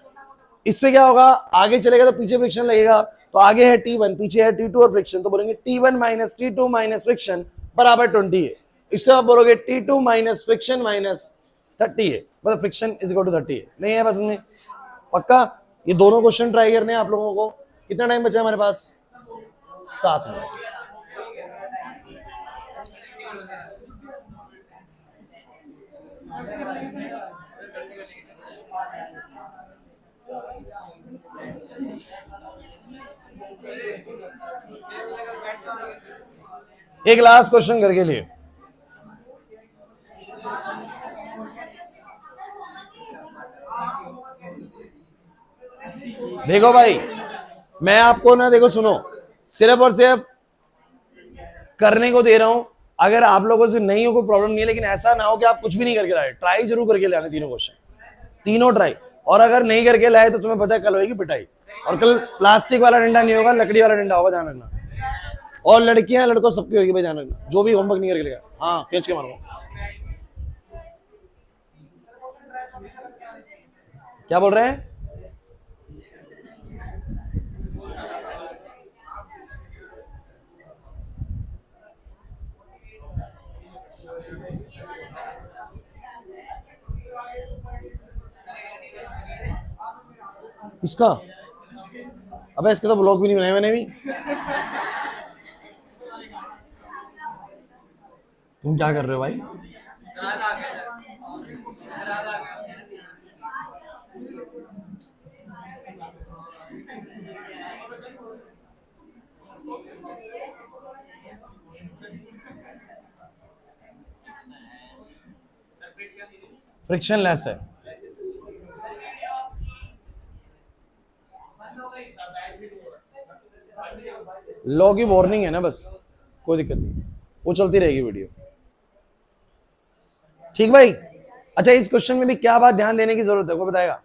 इस पे क्या होगा? आगे चलेगा तो पीछे फ्रिक्शन लगेगा, तो आगे है T1, पीछे है T2 और फ्रिक्शन, तो बोलेंगे T1 minus T2 minus friction बराबर 20A। इससे आप बोलोगे T2 minus friction minus 30A, मतलब friction is equal to 30A। नहीं है बस में पक्का? ये दोनों क्वेश्चन ट्राई करने हैं आप लोगों को। कितना टाइम बचा है हमारे पास? 7 मिनट। एक लास्ट क्वेश्चन करके लिए। देखो भाई मैं आपको ना, देखो सुनो, सिर्फ और सिर्फ करने को दे रहा हूं। अगर आप लोगों से नहीं हो कोई प्रॉब्लम नहीं है, लेकिन ऐसा ना हो कि आप कुछ भी नहीं करके लाए। ट्राई जरूर करके लाने तीनों क्वेश्चन, तीनों ट्राई। और अगर नहीं करके लाए तो तुम्हें पता है कल होगी पिटाई। और कल प्लास्टिक वाला डंडा नहीं होगा, लकड़ी वाला डंडा होगा, ध्यान रखना। और लड़कियां लड़कों सबकी होगी भाई, ध्यान रखना। जो भी होमवर्क नहीं करके लेगा, हाँ खींच के मारो। क्या बोल रहे हैं? इसका अबे इसके तो ब्लॉग भी नहीं बनाए मैंने भी। तुम क्या कर रहे हो भाई? फ्रिक्शन लेस है। लॉ की वार्निंग है ना, बस कोई दिक्कत नहीं, वो चलती रहेगी वीडियो। ठीक भाई। अच्छा, इस क्वेश्चन में भी क्या बात ध्यान देने की जरूरत है, कोई बताएगा?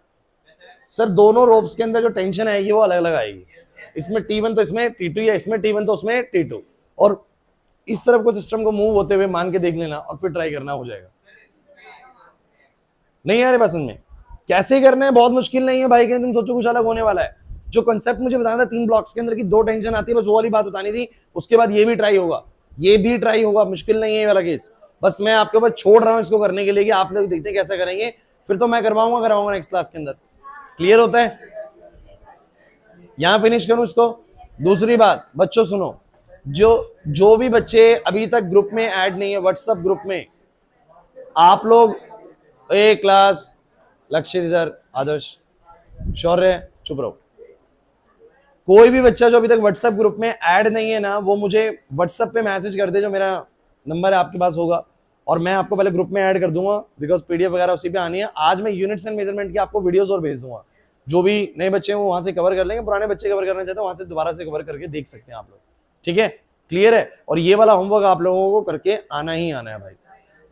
सर दोनों रोप्स के अंदर जो टेंशन आएगी वो अलग अलग आएगी। इसमें T1 तो इसमें T2, या इसमें T1 तो उसमें T2, और इस तरफ को सिस्टम को मूव होते हुए मान के देख लेना और फिर ट्राई करना, हो जाएगा। नहीं आ रही बात समझ में? कैसे करना है बहुत मुश्किल नहीं है भाई, कहीं तुम सोचो कुछ अलग होने वाला है। जो कंसेप्ट मुझे बताना था 3 ब्लॉक्स के अंदर की 2 टेंशन आती है, बस वो वाली बात बतानी थी। उसके बाद ये भी ट्राई होगा, ये भी ट्राई होगा, मुश्किल नहीं है ये वाला केस। बस मैं आपके ऊपर छोड़ रहा हूं इसको करने के लिए कि आप लोग देखते हैं कैसे करेंगे, फिर तो मैं करवाऊंगा नेक्स्ट क्लास के अंदर। क्लियर होता है? यहां फिनिश करूं इसको। दूसरी बात बच्चों सुनो, जो भी बच्चे अभी तक ग्रुप में ऐड नहीं है, व्हाट्सएप ग्रुप में, आप लोग ए क्लास, लक्ष्य इधर, आदर्श, शौर्य चुप रहो। कोई भी बच्चा जो अभी तक व्हाट्सएप ग्रुप में ऐड नहीं है ना, वो मुझे व्हाट्सएप पे मैसेज कर दे, जो मेरा नंबर है आपके पास होगा, और मैं आपको पहले ग्रुप में ऐड कर दूंगा, बिकॉज पीडीएफ वगैरह उसी पे आनी है। आज मैं यूनिट्स एंड मेजरमेंट की आपको वीडियोस और भेज दूंगा, जो भी नए बच्चे हैं वो वहां से कवर कर लेंगे, पुराने बच्चे कवर करना चाहते हैं वहां से दोबारा से कवर करके देख सकते हैं आप लोग। ठीक है, क्लियर है? और ये वाला होमवर्क आप लोगों को करके आना ही आना है भाई।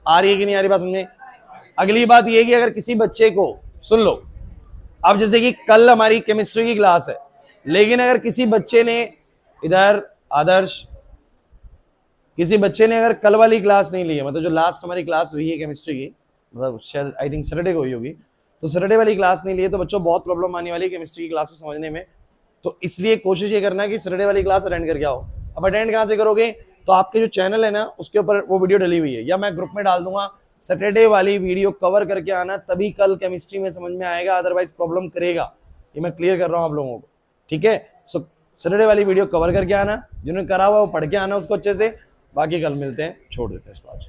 आ रही है कि नहीं आ रही बात समझे? अगली बात ये कि अगर किसी बच्चे को, सुन लो, अब जैसे कि कल हमारी केमिस्ट्री की क्लास है, लेकिन अगर किसी बच्चे ने, इधर आदर्श, किसी बच्चे ने अगर कल वाली क्लास नहीं ली है, मतलब जो लास्ट हमारी क्लास हुई है केमिस्ट्री की, मतलब शायद आई थिंक सैटरडे को हुई होगी, तो सैटरडे वाली क्लास नहीं ली है, तो बच्चों बहुत प्रॉब्लम आने वाली है केमिस्ट्री की क्लास को समझने में। तो इसलिए कोशिश ये करना है कि सैटरडे वाली क्लास अटेंड करके आओ। अब अटेंड कहाँ से करोगे? तो आपके जो चैनल है ना उसके ऊपर वो वीडियो डली हुई है, या मैं ग्रुप में डाल दूंगा। सैटरडे वाली वीडियो कवर करके आना, तभी कल केमिस्ट्री में समझ में आएगा, अदरवाइज प्रॉब्लम करेगा। ये मैं क्लियर कर रहा हूँ आप लोगों को, ठीक है? सो सैटरडे वाली वीडियो कवर करके आना, जिन्होंने करा हुआ वो पढ़ के आना उसको अच्छे से। बाकी कल मिलते हैं, छोड़ देते हैं इसको आज।